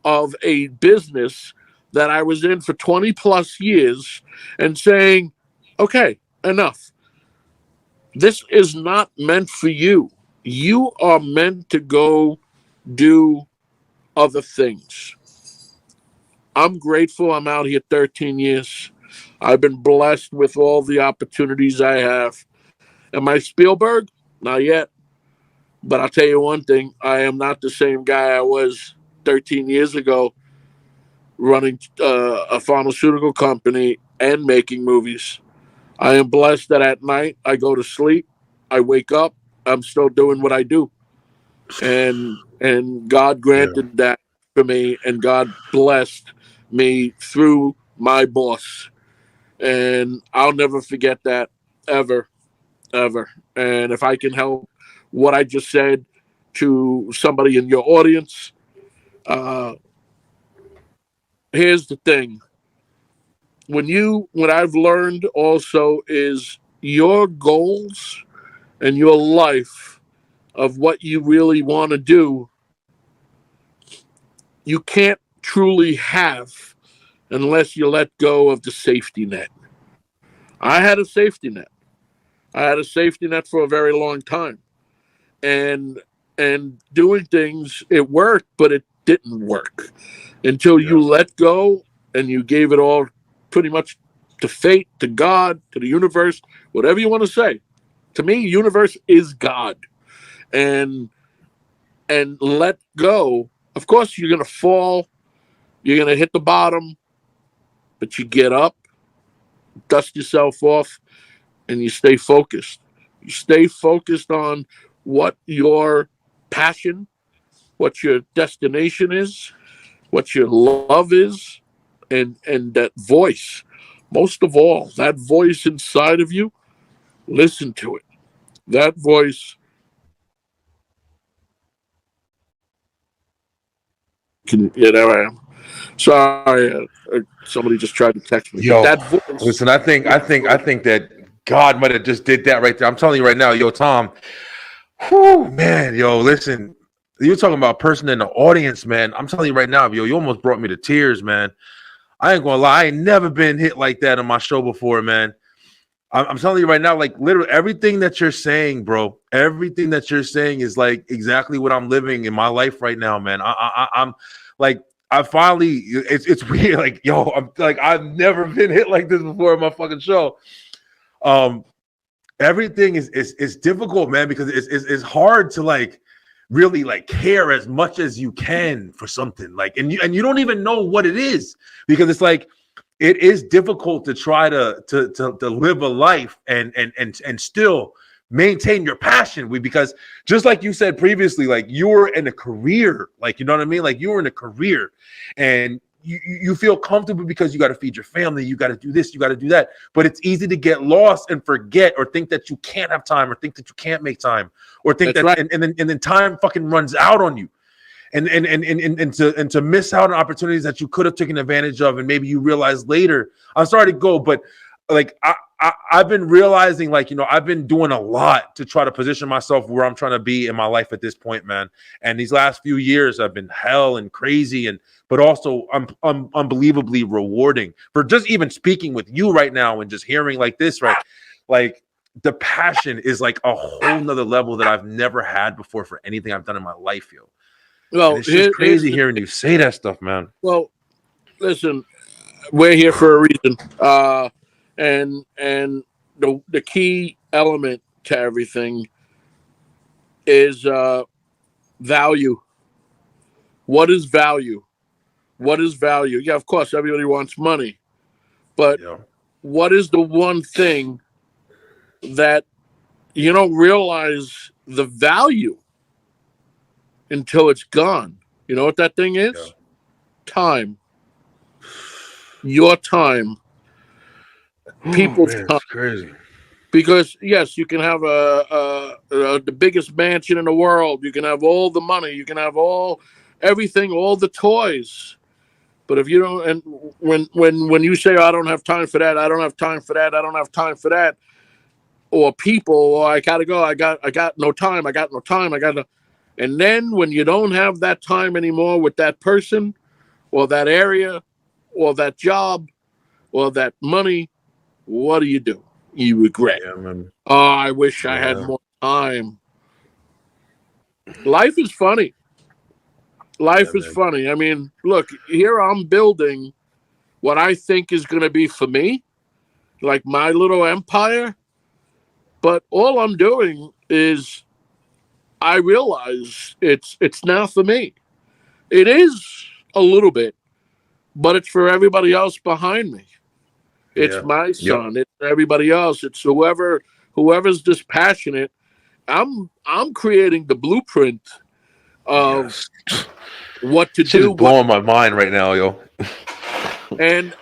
of a business that I was in for 20 plus years and saying, okay, enough. This is not meant for you. You are meant to go do other things. I'm grateful I'm out here 13 years. I've been blessed with all the opportunities I have. Am I Spielberg? Not yet. But I'll tell you one thing. I am not the same guy I was 13 years ago running a pharmaceutical company and making movies. I am blessed that at night I go to sleep, I wake up, I'm still doing what I do, and God granted that for me, and God blessed me through my boss, and I'll never forget that ever, ever. And if I can help what I just said to somebody in your audience, uh, here's the thing: what I've learned also is your goals and your life of what you really want to do, you can't truly have unless you let go of the safety net. I had a safety net. I had a safety net for a very long time. And doing things, it worked, but it didn't work until you let go and you gave it all pretty much to fate, to God, to the universe, whatever you want to say. To me, universe is God. And let go. Of course, you're going to fall. You're going to hit the bottom, but you get up, dust yourself off, and you stay focused. You stay focused on what your passion, what your destination is, what your love is, and that voice. Most of all, that voice inside of you, listen to it. That voice can, there I am. Sorry, somebody just tried to text me. But Yo, that voice, listen, I think that God might have just did that right there. I'm telling you right now, yo, Tom. Whew, man, yo, listen. You're talking about a person in the audience, man. I'm telling you right now, yo, you almost brought me to tears, man. I ain't gonna lie, I ain't never been hit like that on my show before, man. I'm telling you right now, like literally everything that you're saying, bro, everything that you're saying is like exactly what I'm living in my life right now, man. I'm like, I finally, it's weird, like, yo, I'm like, I've never been hit like this before in my fucking show. Everything is difficult, man, because it's hard to like really like care as much as you can for something, like, and you don't even know what it is, because it's like it is difficult to try to live a life and still maintain your passion. Because just like you said previously, like you were in a career, like, you know what I mean, like you were in a career, and you feel comfortable because you got to feed your family, you got to do this, you got to do that, but it's easy to get lost and forget, or think that you can't have time, or think that you can't make time, or think that's that, right. and then time fucking runs out on you. And to miss out on opportunities that you could have taken advantage of, and maybe you realize later. I'm sorry to go, but like I've been realizing, like, you know, I've been doing a lot to try to position myself where I'm trying to be in my life at this point, man. And these last few years have been hell and crazy, and but also unbelievably rewarding for just even speaking with you right now and just hearing like this, right? Like the passion is like a whole nother level that I've never had before for anything I've done in my life, yo. And Well, it's just crazy hearing you say that stuff, man. well, listen, we're here for a reason. And the key element to everything is value. What is value? What is value? Yeah, of course, everybody wants money, but Yeah. what is the one thing that you don't realize the value until it's gone? You know what that thing is? Yeah. Time. Your time. Oh People's man, time. it's crazy. Because yes, you can have the biggest mansion in the world. You can have all the money. You can have everything, all the toys. But if you don't, and when you say, I don't have time for that, I don't have time for that, I don't have time for that, or people, or I gotta go, I got no time, I got no time, I got no. And then when you don't have that time anymore with that person, or that area, or that job, or that money, what do? You regret. Yeah, man. Oh, I wish I had Yeah. more time. Life is funny. Life Yeah, is man. funny. I mean, look, here I'm building what I think is going to be for me, like my little empire. But all I'm doing is I realize it's now for me. It is a little bit, but it's for everybody else behind me. It's Yeah. my Yep. son. It's everybody else. It's whoever's dispassionate. I'm creating the blueprint of Yes. what to Shit is do, blowing my mind right now, yo. and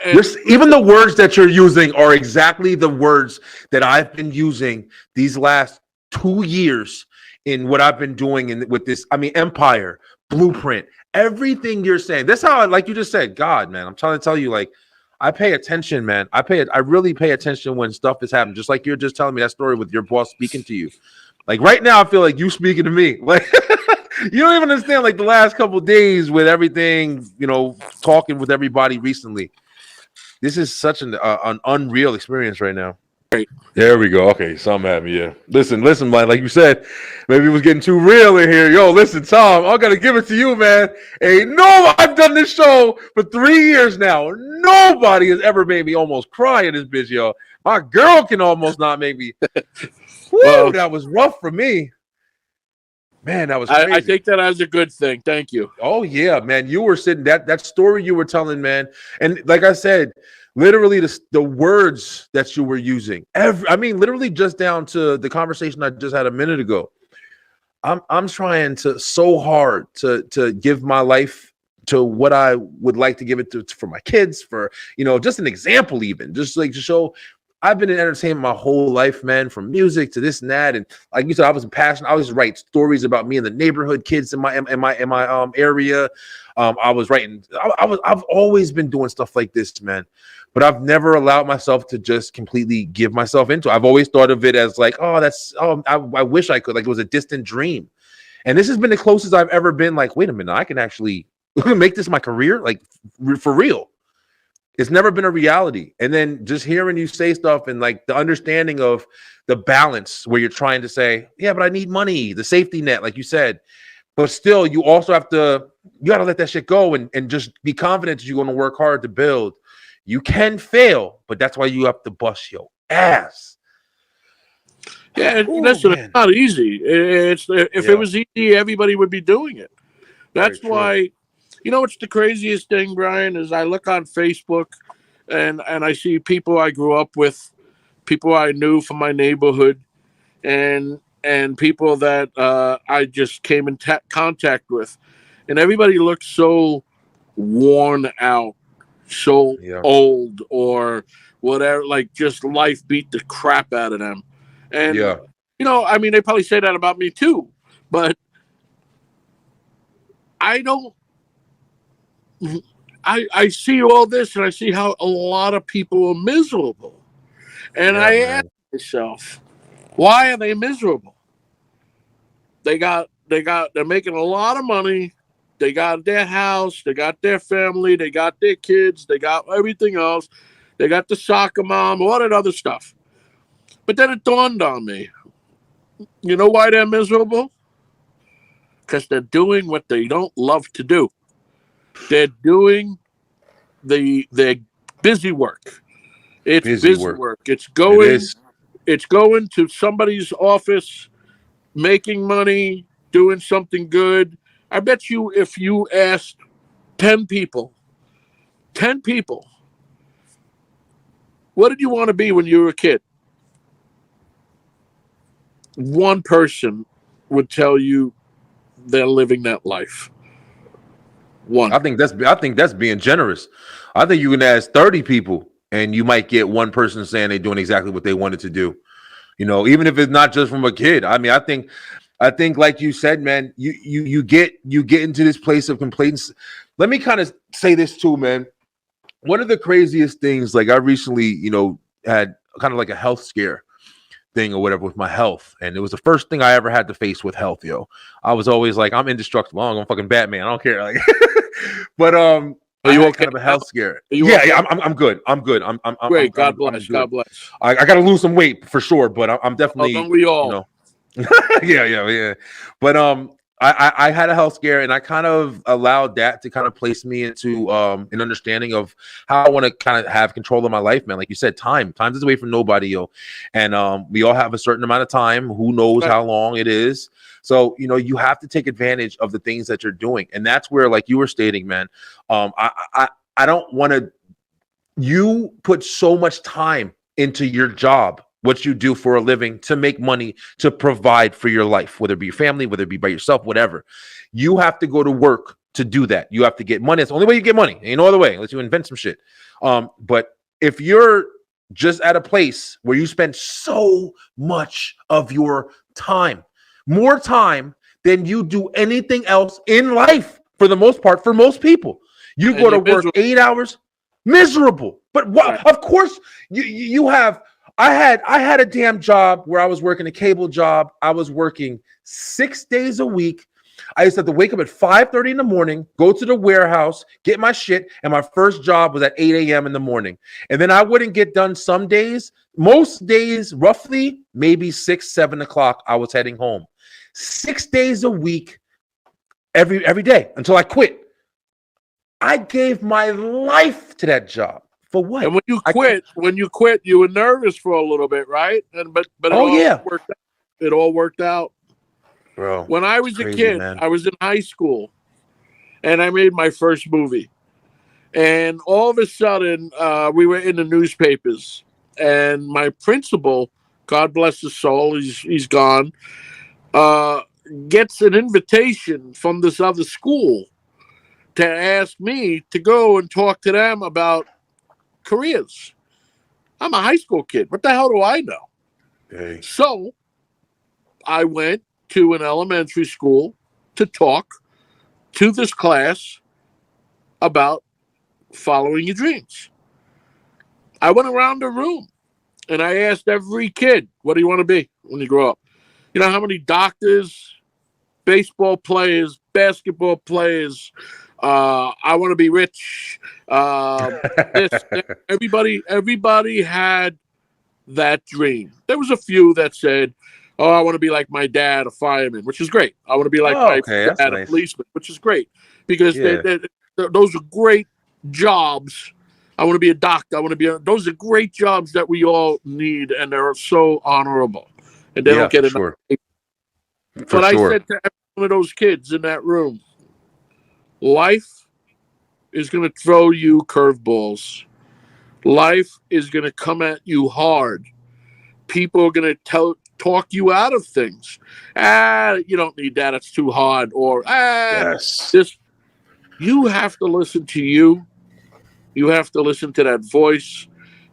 Even the words that you're using are exactly the words that I've been using these last 2 years in what I've been doing with this. I mean, empire, blueprint, everything you're saying. That's how, like you just said, God, man. I'm trying to tell you, like, I pay attention, man. I really pay attention when stuff is happening. Just like you're just telling me that story with your boss speaking to you. Like right now, I feel like you speaking to me. Like you don't even understand. Like the last couple of days with everything, talking with everybody recently. This is such an unreal experience right now. great. There we go. Okay, something happened. Yeah. Listen, man. Like you said, maybe it was getting too real in here. Yo, listen, Tom, I gotta give it to you, man. I've done this show for 3 years now. Nobody has ever made me almost cry in this bitch, yo. My girl can almost not make me. Woo, Well, that was rough for me. Man, that was crazy. I take that as a good thing. Thank you. Oh yeah, man. You were sitting that story you were telling, man. And like I said, literally the words that you were using. Literally just down to the conversation I just had a minute ago. I'm trying so hard to give my life to what I would like to give it to for my kids, for just an example, even just like to show. I've been in entertainment my whole life, man, from music to this and that. And like you said, I was passionate. I was write stories about me and the neighborhood kids in my area. I've always been doing stuff like this, man. But I've never allowed myself to just completely give myself into it. I've always thought of it as like, I wish I could. Like it was a distant dream. And this has been the closest I've ever been. Like, wait a minute, I can actually make this my career, like for real. It's never been a reality. And then just hearing you say stuff and like the understanding of the balance where you're trying to say, yeah, but I need money, the safety net, like you said. But still, you also got to let that shit go and just be confident that you're going to work hard to build. You can fail, but that's why you have to bust your ass. Yeah, listen, man. It's not easy. If it was easy, everybody would be doing it. That's why. What's the craziest thing, Brian, is I look on Facebook and I see people I grew up with, people I knew from my neighborhood, and people that I just came in contact with. And everybody looks so worn out, so old or whatever, like just life beat the crap out of them. And, they probably say that about me too, but I don't. I see all this and I see how a lot of people are miserable. And I ask myself, why are they miserable? They're making a lot of money. They got their house, they got their family, they got their kids, they got everything else. They got the soccer mom, all that other stuff. But then it dawned on me, you know why they're miserable? Because they're doing what they don't love to do. They're doing their busy work. It's busy work. It's going to somebody's office, making money, doing something good. I bet you if you asked 10 people, what did you want to be when you were a kid? One person would tell you they're living that life. One. I think that's being generous. I think you can ask 30 people and you might get one person saying they're doing exactly what they wanted to do. Even if it's not just from a kid. I mean, I think like you said, man, you get into this place of complaints. Let me kind of say this too, man. One of the craziest things, like I recently, had kind of like a health scare thing or whatever with my health, and it was the first thing I ever had to face with health. I was always like, I'm indestructible. I'm fucking Batman. I don't care. Like, but are you okay? Kind of a health scare. Yeah, I'm good. I'm good. I'm great. God bless. God bless. I got to lose some weight for sure, but I'm definitely. Don't we all? Yeah. But I had a health scare, and I kind of allowed that to kind of place me into an understanding of how I want to kind of have control of my life, man. Like you said, time is away from nobody, and we all have a certain amount of time. Who knows how long it is? So you have to take advantage of the things that you're doing, and that's where, like you were stating, man. I don't want to. You put so much time into your job what you do for a living to make money to provide for your life, whether it be your family, whether it be by yourself, whatever. You have to go to work to do that. You have to get money. It's the only way you get money. Ain't no other way unless you invent some shit. But if you're just at a place where you spend so much of your time, more time than you do anything else in life, for the most part, for most people, you go to work 8 hours, miserable. But what? Right. Of course, you have. I had a damn job where I was working a cable job. I was working 6 days a week. I used to have to wake up at 5:30 in the morning, go to the warehouse, get my shit, and my first job was at 8 a.m. in the morning. And then I wouldn't get done some days. Most days, roughly, maybe 6, 7 o'clock, I was heading home. 6 days a week, every day until I quit. I gave my life to that job. For what? And when you quit, you were nervous for a little bit, right? And but it worked out. It all worked out. Bro, when I was a kid, man. I was in high school, and I made my first movie. And all of a sudden, we were in the newspapers, and my principal, God bless his soul, he's gone, gets an invitation from this other school to ask me to go and talk to them about careers. I'm a high school kid. What the hell do I know? Hey. So I went to an elementary school to talk to this class about following your dreams. I went around the room and I asked every kid, what do you want to be when you grow up? You know how many doctors, baseball players, basketball players, I want to be rich. Everybody had that dream. There was a few that said, oh, I want to be like my dad, a fireman, which is great. I want to be like my dad, a policeman, which is great. Because those are great jobs. I want to be a doctor. Those are great jobs that we all need, and they're so honorable. And they don't get enough. Sure. But I said to every one of those kids in that room, life is going to throw you curveballs. Life is going to come at you hard. People are going to talk you out of things. You don't need that. It's too hard. Or, you have to listen to you. You have to listen to that voice.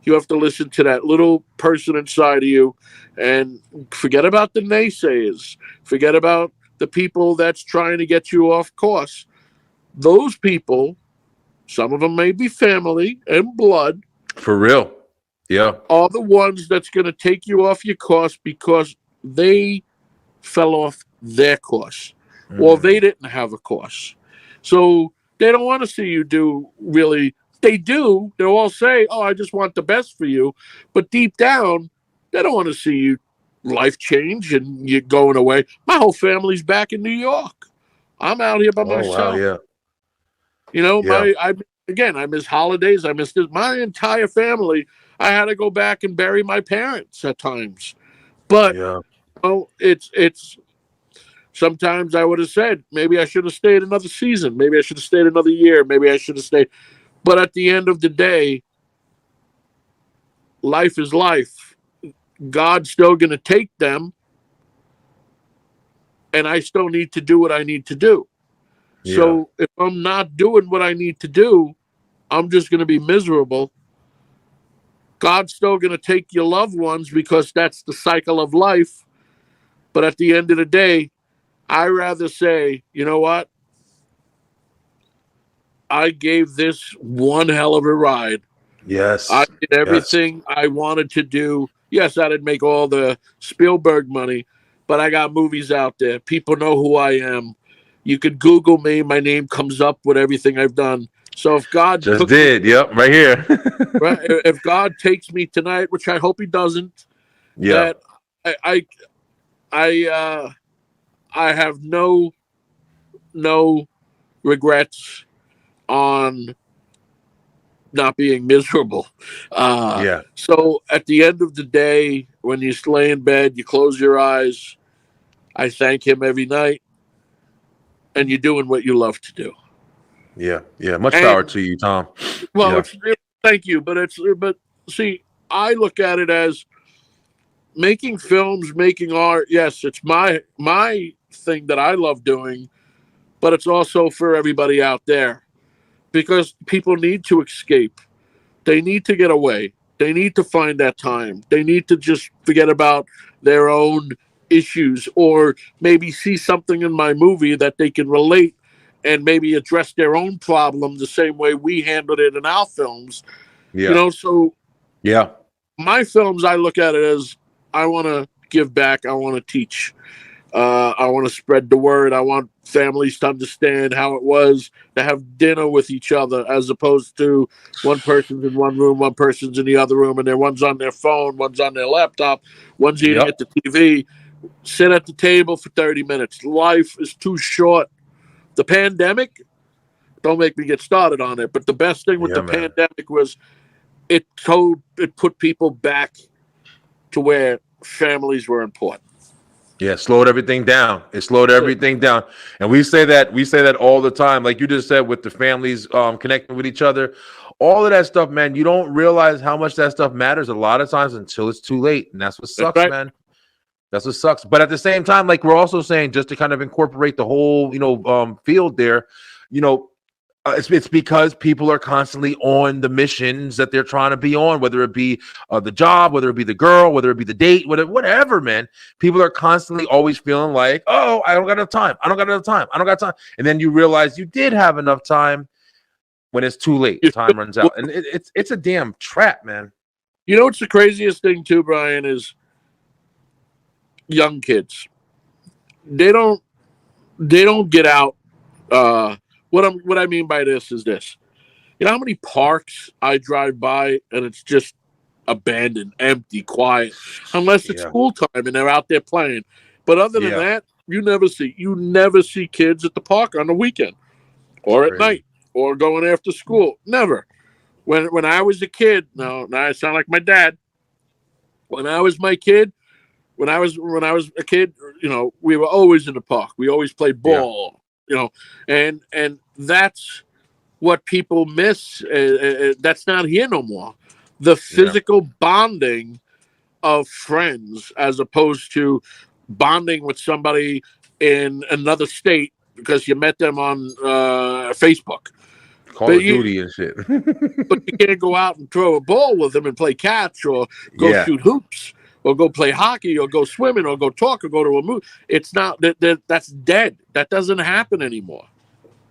You have to listen to that little person inside of you, and forget about the naysayers. Forget about the people that's trying to get you off course. Those people, some of them may be family and blood. For real. Yeah. Are the ones that's going to take you off your course because they fell off their course or they didn't have a course. So they don't want to see you do really. They do. They'll all say, oh, I just want the best for you. But deep down, they don't want to see you life change and you're going away. My whole family's back in New York. I'm out here by myself. Wow, yeah. You know, I miss holidays. I miss this. My entire family, I had to go back and bury my parents at times. But, it's sometimes I would have said, maybe I should have stayed another season. Maybe I should have stayed another year. Maybe I should have stayed. But at the end of the day, life is life. God's still going to take them, and I still need to do what I need to do. Yeah. So if I'm not doing what I need to do, I'm just going to be miserable. God's still going to take your loved ones because that's the cycle of life. But at the end of the day, I rather say, you know what? I gave this one hell of a ride. Yes. I did everything I wanted to do. Yes, I didn't make all the Spielberg money, but I got movies out there. People know who I am. You could Google me. My name comes up with everything I've done. So if God right here. Right, if God takes me tonight, which I hope He doesn't, that I have no regrets on not being miserable. So at the end of the day, when you lay in bed, you close your eyes, I thank Him every night, and you're doing what you love to do. Yeah. Much power to you, Tom. Well, thank you, but see, I look at it as making films, making art, yes, it's my thing that I love doing, but it's also for everybody out there because people need to escape. They need to get away. They need to find that time. They need to just forget about their own issues or maybe see something in my movie that they can relate and maybe address their own problem the same way we handled it in our films. You Yeah. know, so Yeah. my films, I look at it as I want to give back. I want to teach. I want to spread the word. I want families to understand how it was to have dinner with each other as opposed to one person's in one room, one person's in the other room, and then one's on their phone, one's on their laptop, one's eating Yep. at the TV. Sit at the table for 30 minutes. Life is too short. The pandemic, don't make me get started on it, but the best thing with Yeah, the man. pandemic was it put people back to where families were important. Yeah, it slowed everything down. It slowed everything down. And we say that all the time. Like you just said, with the families connecting with each other, all of that stuff, man, you don't realize how much that stuff matters a lot of times until it's too late. And that's what That's sucks, right. man. That's what sucks. But at the same time, like we're also saying, just to kind of incorporate the whole, field there, you know, it's because people are constantly on the missions that they're trying to be on, whether it be the job, whether it be the girl, whether it be the date, whatever, man. People are constantly always feeling like, oh, I don't got enough time. I don't got enough time. I don't got time. And then you realize you did have enough time when it's too late. Time runs out. And it's a damn trap, man. You know what's the craziest thing too, Brian, is young kids. They don't get out. What I mean by this is this. You know how many parks I drive by and it's just abandoned, empty, quiet, unless it's Yeah. school time and they're out there playing. But other than Yeah. that, you never see kids at the park on the weekend or at Crazy. night or going after school. Never. When I was a kid, no, now I sound like my dad. When I was my kid, when I was a kid, we were always in the park. We always played Yeah. ball, and that's what people miss. That's not here no more. The Yeah. physical bonding of friends, as opposed to bonding with somebody in another state because you met them on Facebook. Call But of Duty and shit. you can't go out and throw a ball with them and play catch or go Yeah. shoot hoops or go play hockey or go swimming or go talk or go to a movie. It's not that's dead. That doesn't happen anymore.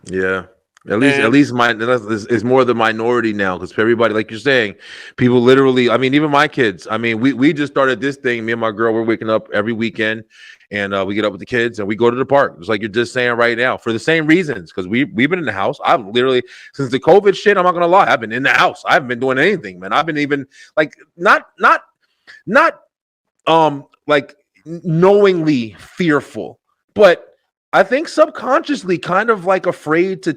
Yeah. At least, And is more the minority now because everybody, like you're saying, people literally. I mean, even my kids. I mean, we just started this thing. Me and my girl, we're waking up every weekend, and we get up with the kids and we go to the park. It's like you're just saying right now for the same reasons because we've been in the house. I've literally since the COVID shit. I'm not gonna lie. I've been in the house. I haven't been doing anything, man. I've been even like not like knowingly fearful, but I think subconsciously kind of like afraid to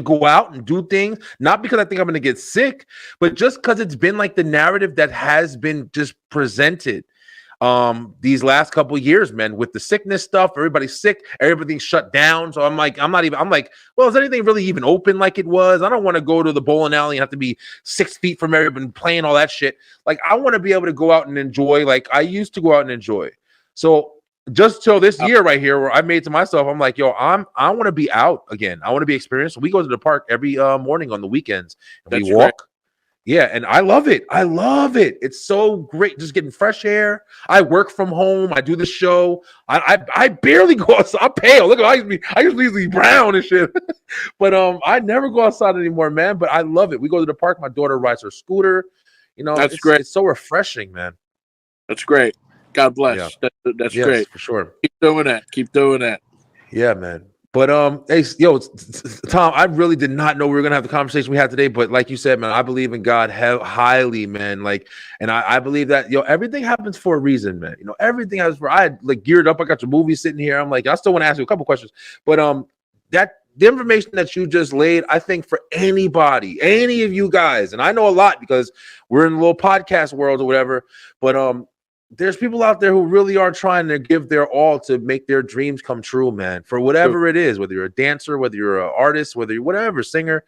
go out and do things, not because I think I'm going to get sick, but just because it's been like the narrative that has been just presented these last couple of years, man, with the sickness stuff. Everybody's sick, everything's shut down. So I'm like, well, is anything really even open like it was? I don't want to go to the bowling alley and have to be 6 feet from everybody playing all that shit. Like, I want to be able to go out and enjoy like I used to go out and enjoy. So just till this year right here, where I made to myself, I'm like, yo, I want to be out again. I want to be experienced. We go to the park every morning on the weekends and we that's walk. right. Yeah, and I love it. I love it. It's so great, just getting fresh air. I work from home. I do the show. I barely go outside. I'm pale. Look, I used to be brown and shit. But I never go outside anymore, man. But I love it. We go to the park. My daughter rides her scooter. You know, That's great. it's so refreshing, man. That's great. God Yeah. bless. That's Yes, great. for sure. Keep doing that. Keep doing that. Yeah, man. But hey, yo, Tom, I really did not know we were gonna have the conversation we had today. But like you said, man, I believe in God highly, man. Like, and I believe that everything happens for a reason, man. Everything happens for. I had like geared up. I got your movie sitting here. I'm like, I still want to ask you a couple questions, but that the information that you just laid, I think for anybody, any of you guys, and I know a lot because we're in a little podcast world or whatever. But there's people out there who really are trying to give their all to make their dreams come true, man, for whatever it is, whether you're a dancer, whether you're an artist, whether you're whatever, singer,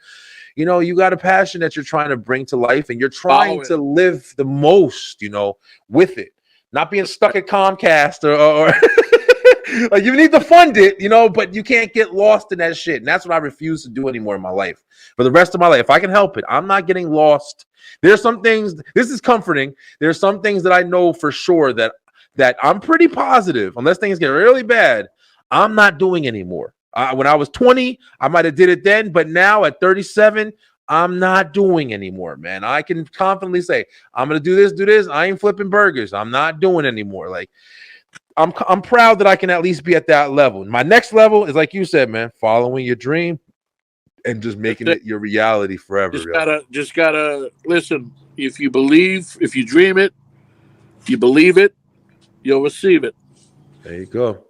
you got a passion that you're trying to bring to life and you're trying to live the most, with it. not being stuck at Comcast or like you need to fund it, you know, but you can't get lost in that shit. And that's what I refuse to do anymore in my life. For the rest of my life, if I can help it, I'm not getting lost. There's some things, this is comforting. There's some things that I know for sure that I'm pretty positive, unless things get really bad, I'm not doing anymore. When I was 20, I might have did it then, but now at 37, I'm not doing anymore, man. I can confidently say, I'm going to do this. I ain't flipping burgers. I'm not doing anymore. Like, I'm proud that I can at least be at that level. My next level is, like you said, man, following your dream and just making it your reality forever. Just gotta listen. If you believe, if you dream it, if you believe it, you'll receive it. There you go.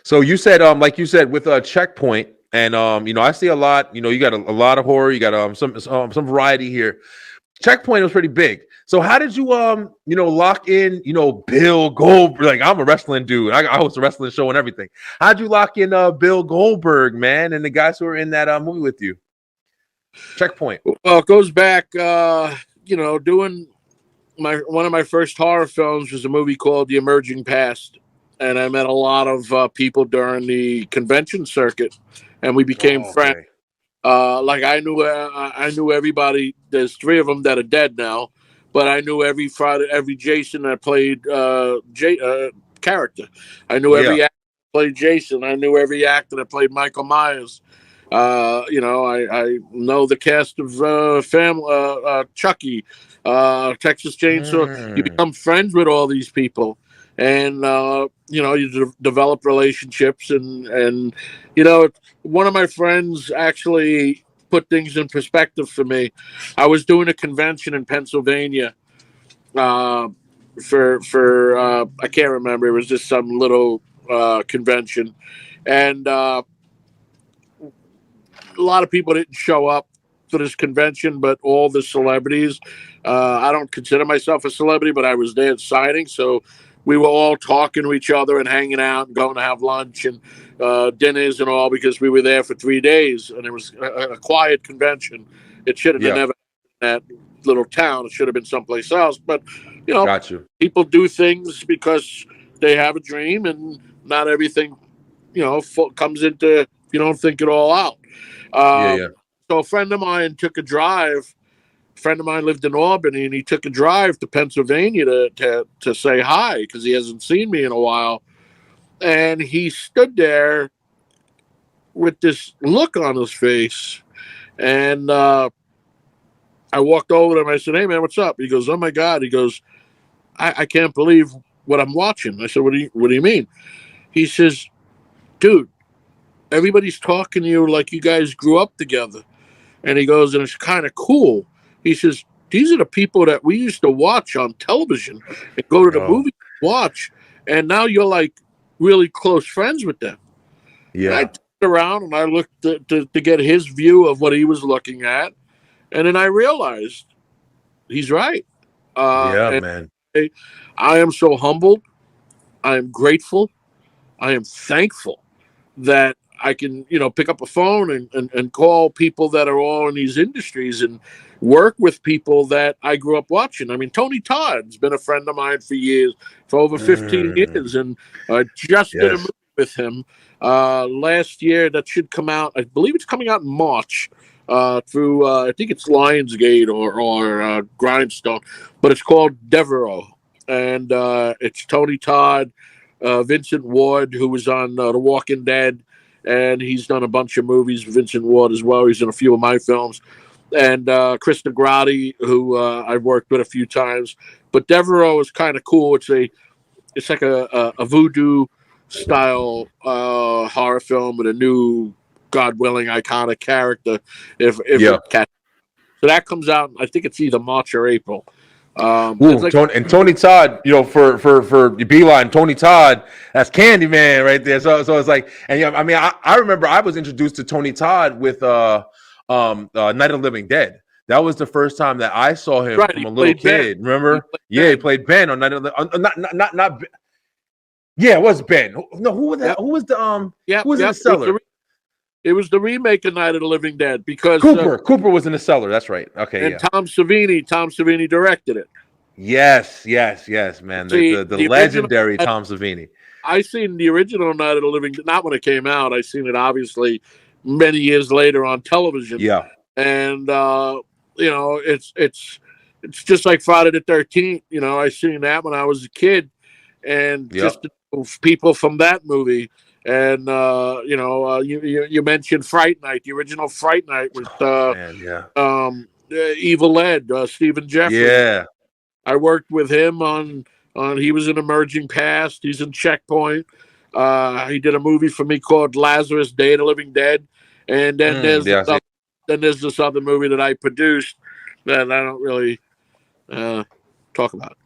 So you said, like you said, with a Checkpoint, and you know, I see a lot. You know, you got a lot of horror. You got some variety here. Checkpoint was pretty big. So how did you you know, lock in, you know, Bill Goldberg? Like, I'm a wrestling dude. I host a wrestling show and everything. How'd you lock in Bill Goldberg, man, and the guys who were in that movie with you? Checkpoint. Well, it goes back, you know, doing one of my first horror films was a movie called The Emerging Past, and I met a lot of people during the convention circuit, and we became friends. Like I knew everybody. There's 3 of them that are dead now, but I knew every Jason that played character. I knew every actor that played Jason. I knew every actor that played Michael Myers. You know, I know the cast of Chucky, Texas Chainsaw. You become friends with all these people, and you know, you develop relationships, and you know, one of my friends actually put things in perspective for me. I was doing a convention in Pennsylvania for I can't remember. It was just some little convention, and a lot of people didn't show up for this convention, but all the celebrities. I don't consider myself a celebrity, but I was there signing, so we were all talking to each other and hanging out and going to have lunch and dinners and all, because we were there for 3 days, and it was a quiet convention. It should have never been that little town. It should have been someplace else. But you know, people do things because they have a dream, and not everything, you know, comes into, if you don't think it all out. So a friend of mine took a drive. A friend of mine lived in Albany, and he took a drive to Pennsylvania to say hi, because he hasn't seen me in a while. And he stood there with this look on his face. And I walked over to him. I said, "Hey, man, what's up?" He goes, "Oh, my God." He goes, I can't believe what I'm watching. I said, what do you mean? He says, "Dude, everybody's talking to you like you guys grew up together." And he goes, "And it's kind of cool." He says, "These are the people that we used to watch on television and go to the movie to watch. And now you're like really close friends with them." And I turned around and I looked to get his view of what he was looking at. And then I realized he's right. Man. I am so humbled. I am grateful. I am thankful that I can, you know, pick up a phone and call people that are all in these industries and work with people that I grew up watching. I mean, Tony Todd's been a friend of mine for years, for over 15 years, and just did a movie with him last year that should come out. I believe it's coming out in March through, I think it's Lionsgate or Grindstone, but it's called Devereaux, and it's Tony Todd, Vincent Ward, who was on The Walking Dead, and he's done a bunch of movies. Vincent Ward as well. He's in a few of my films. And Chris Negrotti, who I've worked with a few times. But Devereaux is kind of cool. It's like a voodoo style horror film with a new, God willing, iconic character. So that comes out, I think it's either March or April. Tony Todd, you know, for Beeline, Tony Todd, that's Candyman right there. So it's like, and you know, I mean, I remember I was introduced to Tony Todd with Night of the Living Dead. That was the first time that I saw him from a little kid. Ben. Remember? He played Ben on Night of the not. Yeah, it was Ben. No, who was that? Who was the who was in the cellar? It was the remake of Night of the Living Dead, because Cooper was in the cellar. That's right. Okay. And Tom Savini directed it. Yes, man. See, The the original. legendary Tom Savini. I seen the original Night of the Living, not when it came out. I seen it obviously many years later on television, Yeah. and it's just like Friday the 13th. I seen that when I was a kid, and Yep. just people from that movie. And you mentioned Fright Night, the original Fright Night with Man, yeah. Evil Ed, Stephen Jeffries. Yeah. I worked with him on he was in Emerging Past. He's in Checkpoint. He did a movie for me called Lazarus: Day of the Living Dead, and Yeah, I see. then there's this other movie that I produced that I don't really talk about.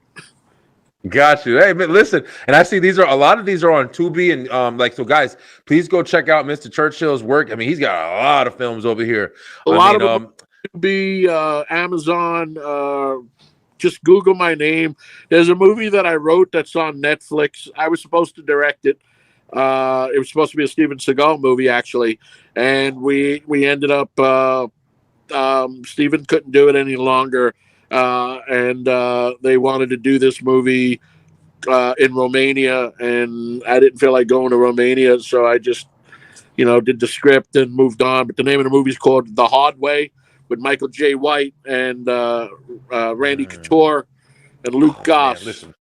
Got you. Hey, man, listen, and I see a lot of these are on Tubi, and so guys, please go check out Mr. Churchill's work. I mean, he's got a lot of films over here. A lot of them to be Amazon. Just Google my name. There's a movie that I wrote that's on Netflix. I was supposed to direct it. It was supposed to be a Steven Seagal movie, actually, and we ended up. Steven couldn't do it any longer, and they wanted to do this movie in Romania, and I didn't feel like going to Romania, so I just did the script and moved on. But the name of the movie is called The Hard Way, with Michael J. White and Randy Couture and Luke Goss. Man, listen,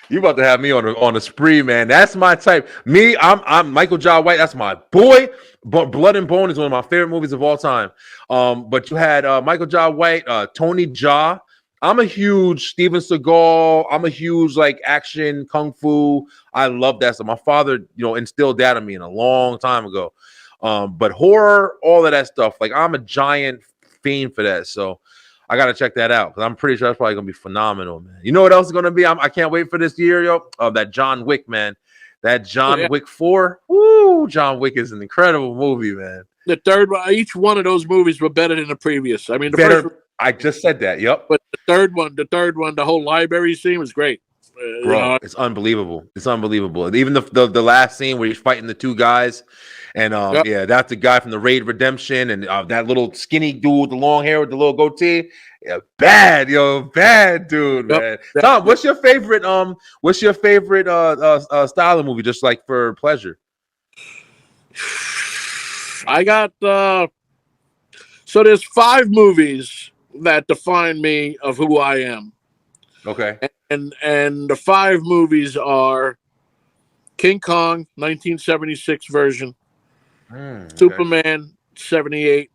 you about to have me on a spree, man. That's my type. Me, I'm Michael J. White. That's my boy. But Blood and Bone is one of my favorite movies of all time. But you had Michael J. White, Tony Jaa. I'm a huge Steven Seagal. I'm a huge action kung fu. I love that stuff. My father, instilled that in me a long time ago. But horror, all of that stuff. I'm a giant fiend for that. So I gotta check that out because I'm pretty sure that's probably gonna be phenomenal, man. You know what else is gonna be? I can't wait for this year, yo. That John Wick, man. That John Wick 4. Woo! John Wick is an incredible movie, man. The third one, each one of those movies were better than the previous. I mean, the Better. first. I just said that. Yep. But the third one, the whole library scene was great. Bro, it's unbelievable. It's unbelievable. Even the last scene where he's fighting the two guys, and yeah, that's the guy from the Raid Redemption, and that little skinny dude with the long hair with the little goatee. Yeah, bad dude, man. Tom, what's your favorite style of movie? Just for pleasure. I got so there's 5 movies that define me of who I am. Okay. And the 5 movies are King Kong, 1976 version, Okay. Superman, 78,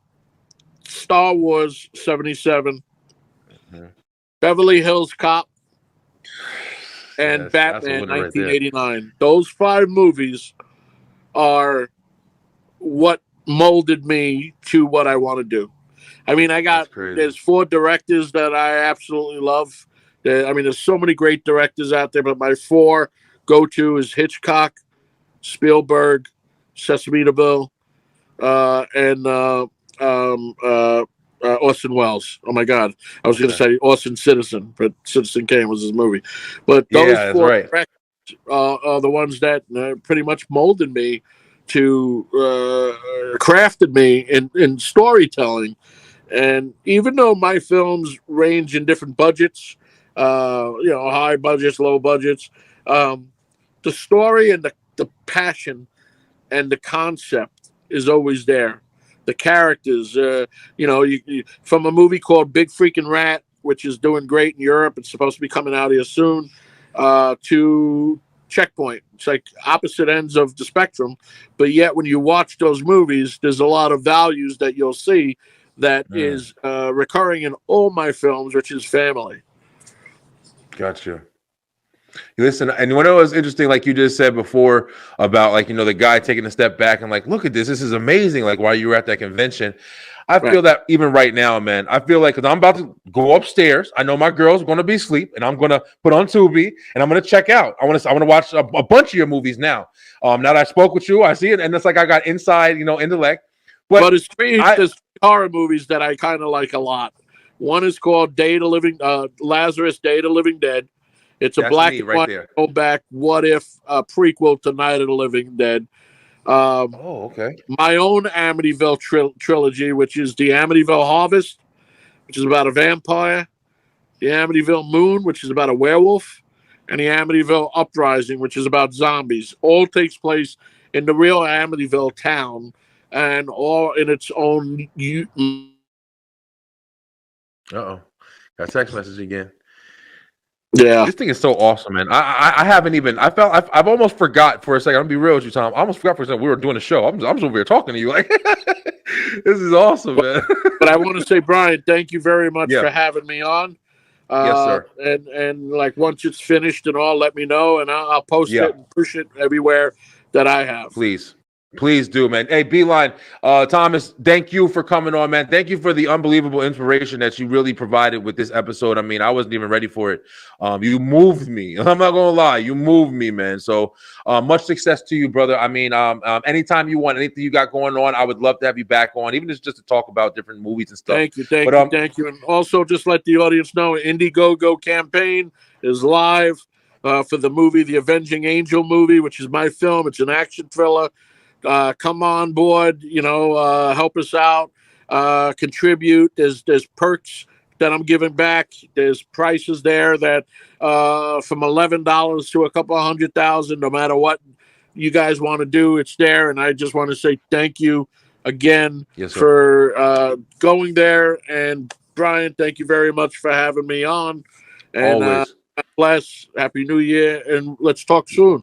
Star Wars, 77, Beverly Hills Cop, and Batman, 1989. Right, those 5 movies are what molded me to what I want to do. I mean, there's 4 directors that I absolutely love. There's so many great directors out there, but my 4 go-to is Hitchcock, Spielberg, Sesame Seville, and Orson Welles. Oh my God, I was going to say Orson Citizen, but Citizen Kane was his movie. But those 4 directors are the ones that pretty much molded me to crafted me in storytelling. And even though my films range in different budgets, high budgets, low budgets, the story and the passion and the concept is always there. The characters, from a movie called Big Freaking Rat, which is doing great in Europe, it's supposed to be coming out here soon, to Checkpoint. It's like opposite ends of the spectrum, but yet when you watch those movies, there's a lot of values that you'll see that is recurring in all my films, which is family. Gotcha. Listen, and when it was interesting, like you just said before about the guy taking a step back and look at this is amazing. While you were at that convention, I feel that even right now, man, I feel like because I'm about to go upstairs, I know my girl's going to be asleep, and I'm going to put on Tubi and I'm going to check out. I want to watch a bunch of your movies now. Now that I spoke with you, I see it, and it's like I got inside, intellect. But there's 3 horror movies that I kind of like a lot. One is called Lazarus: Day of the Living Dead. It's a black and white go back what if prequel to Night of the Living Dead. Okay. My own Amityville trilogy, which is the Amityville Harvest, which is about a vampire. the Amityville Moon, which is about a werewolf, and the Amityville Uprising, which is about zombies. All takes place in the real Amityville town, and all in its own. Uh-oh. Got a text message again. Yeah. This thing is so awesome, man. I haven't even. I've almost forgot for a second. I'm gonna be real with you, Tom. I almost forgot for a second we were doing a show. I'm just over here talking to you. Like, this is awesome, man. But I want to say, Brian, thank you very much Yeah. for having me on. Yes, sir. And like once it's finished and all, let me know, and I'll post Yeah. it and push it everywhere that I have. Please do, man. Hey, Beeline, Thomas, thank you for coming on, man. Thank you for the unbelievable inspiration that you really provided with this episode. I mean, I wasn't even ready for it. You moved me. I'm not gonna lie, you moved me, man. So much success to you, brother. I mean, anytime you want, anything you got going on, I would love to have you back on, even just to talk about different movies and stuff. Thank you. Thank you. And also just let the audience know, Indiegogo campaign is live for the movie, the Avenging Angel movie, which is my film. It's an action thriller. Come on board, help us out, contribute. There's perks that I'm giving back. There's prices there that from $11 to a couple of $100,000, no matter what you guys want to do, it's there. And I just want to say thank you again for going there. And Brian, thank you very much for having me on. And Always. God bless. Happy New Year, and let's talk soon.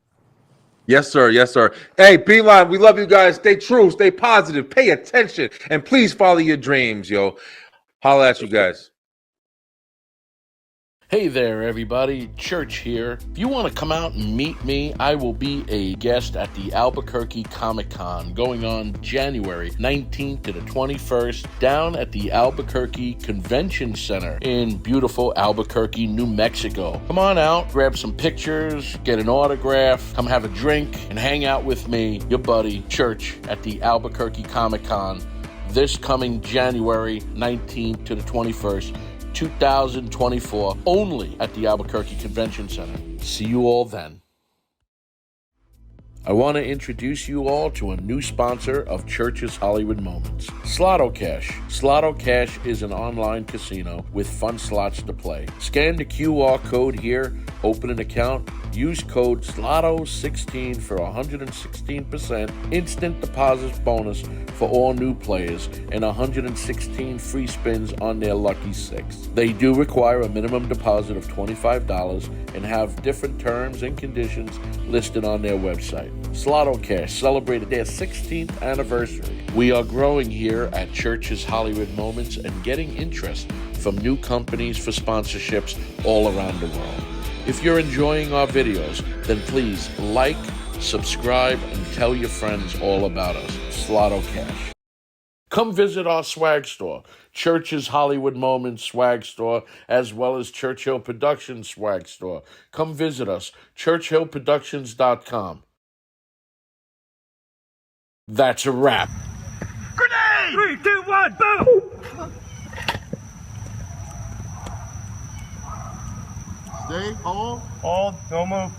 Yes, sir. Yes, sir. Hey, Beeline, we love you guys. Stay true, stay positive, pay attention, and please follow your dreams, yo. Holla at you guys. Hey there, everybody. Church here. If you want to come out and meet me, I will be a guest at the Albuquerque Comic Con going on January 19th to the 21st down at the Albuquerque Convention Center in beautiful Albuquerque, New Mexico. Come on out, grab some pictures, get an autograph, come have a drink, and hang out with me, your buddy, Church, at the Albuquerque Comic Con this coming January 19th to the 21st. 2024, only at the Albuquerque Convention Center. See you all then. I want to introduce you all to a new sponsor of Church's Hollywood Moments, Slotto Cash. Slotto Cash is an online casino with fun slots to play. Scan the QR code here, open an account, use code SLOTTO16 for 116% instant deposit bonus for all new players and 116 free spins on their lucky six. They do require a minimum deposit of $25 and have different terms and conditions listed on their website. Slotto Cash celebrated their 16th anniversary. We are growing here at Church's Hollywood Moments and getting interest from new companies for sponsorships all around the world. If you're enjoying our videos, then please like, subscribe, and tell your friends all about us. Slotto Cash. Come visit our swag store, Church's Hollywood Moments swag store, as well as Churchill Productions swag store. Come visit us, churchillproductions.com. That's a wrap. Grenade! 3, 2, 1, boom! Stay, hold. Hold, don't move.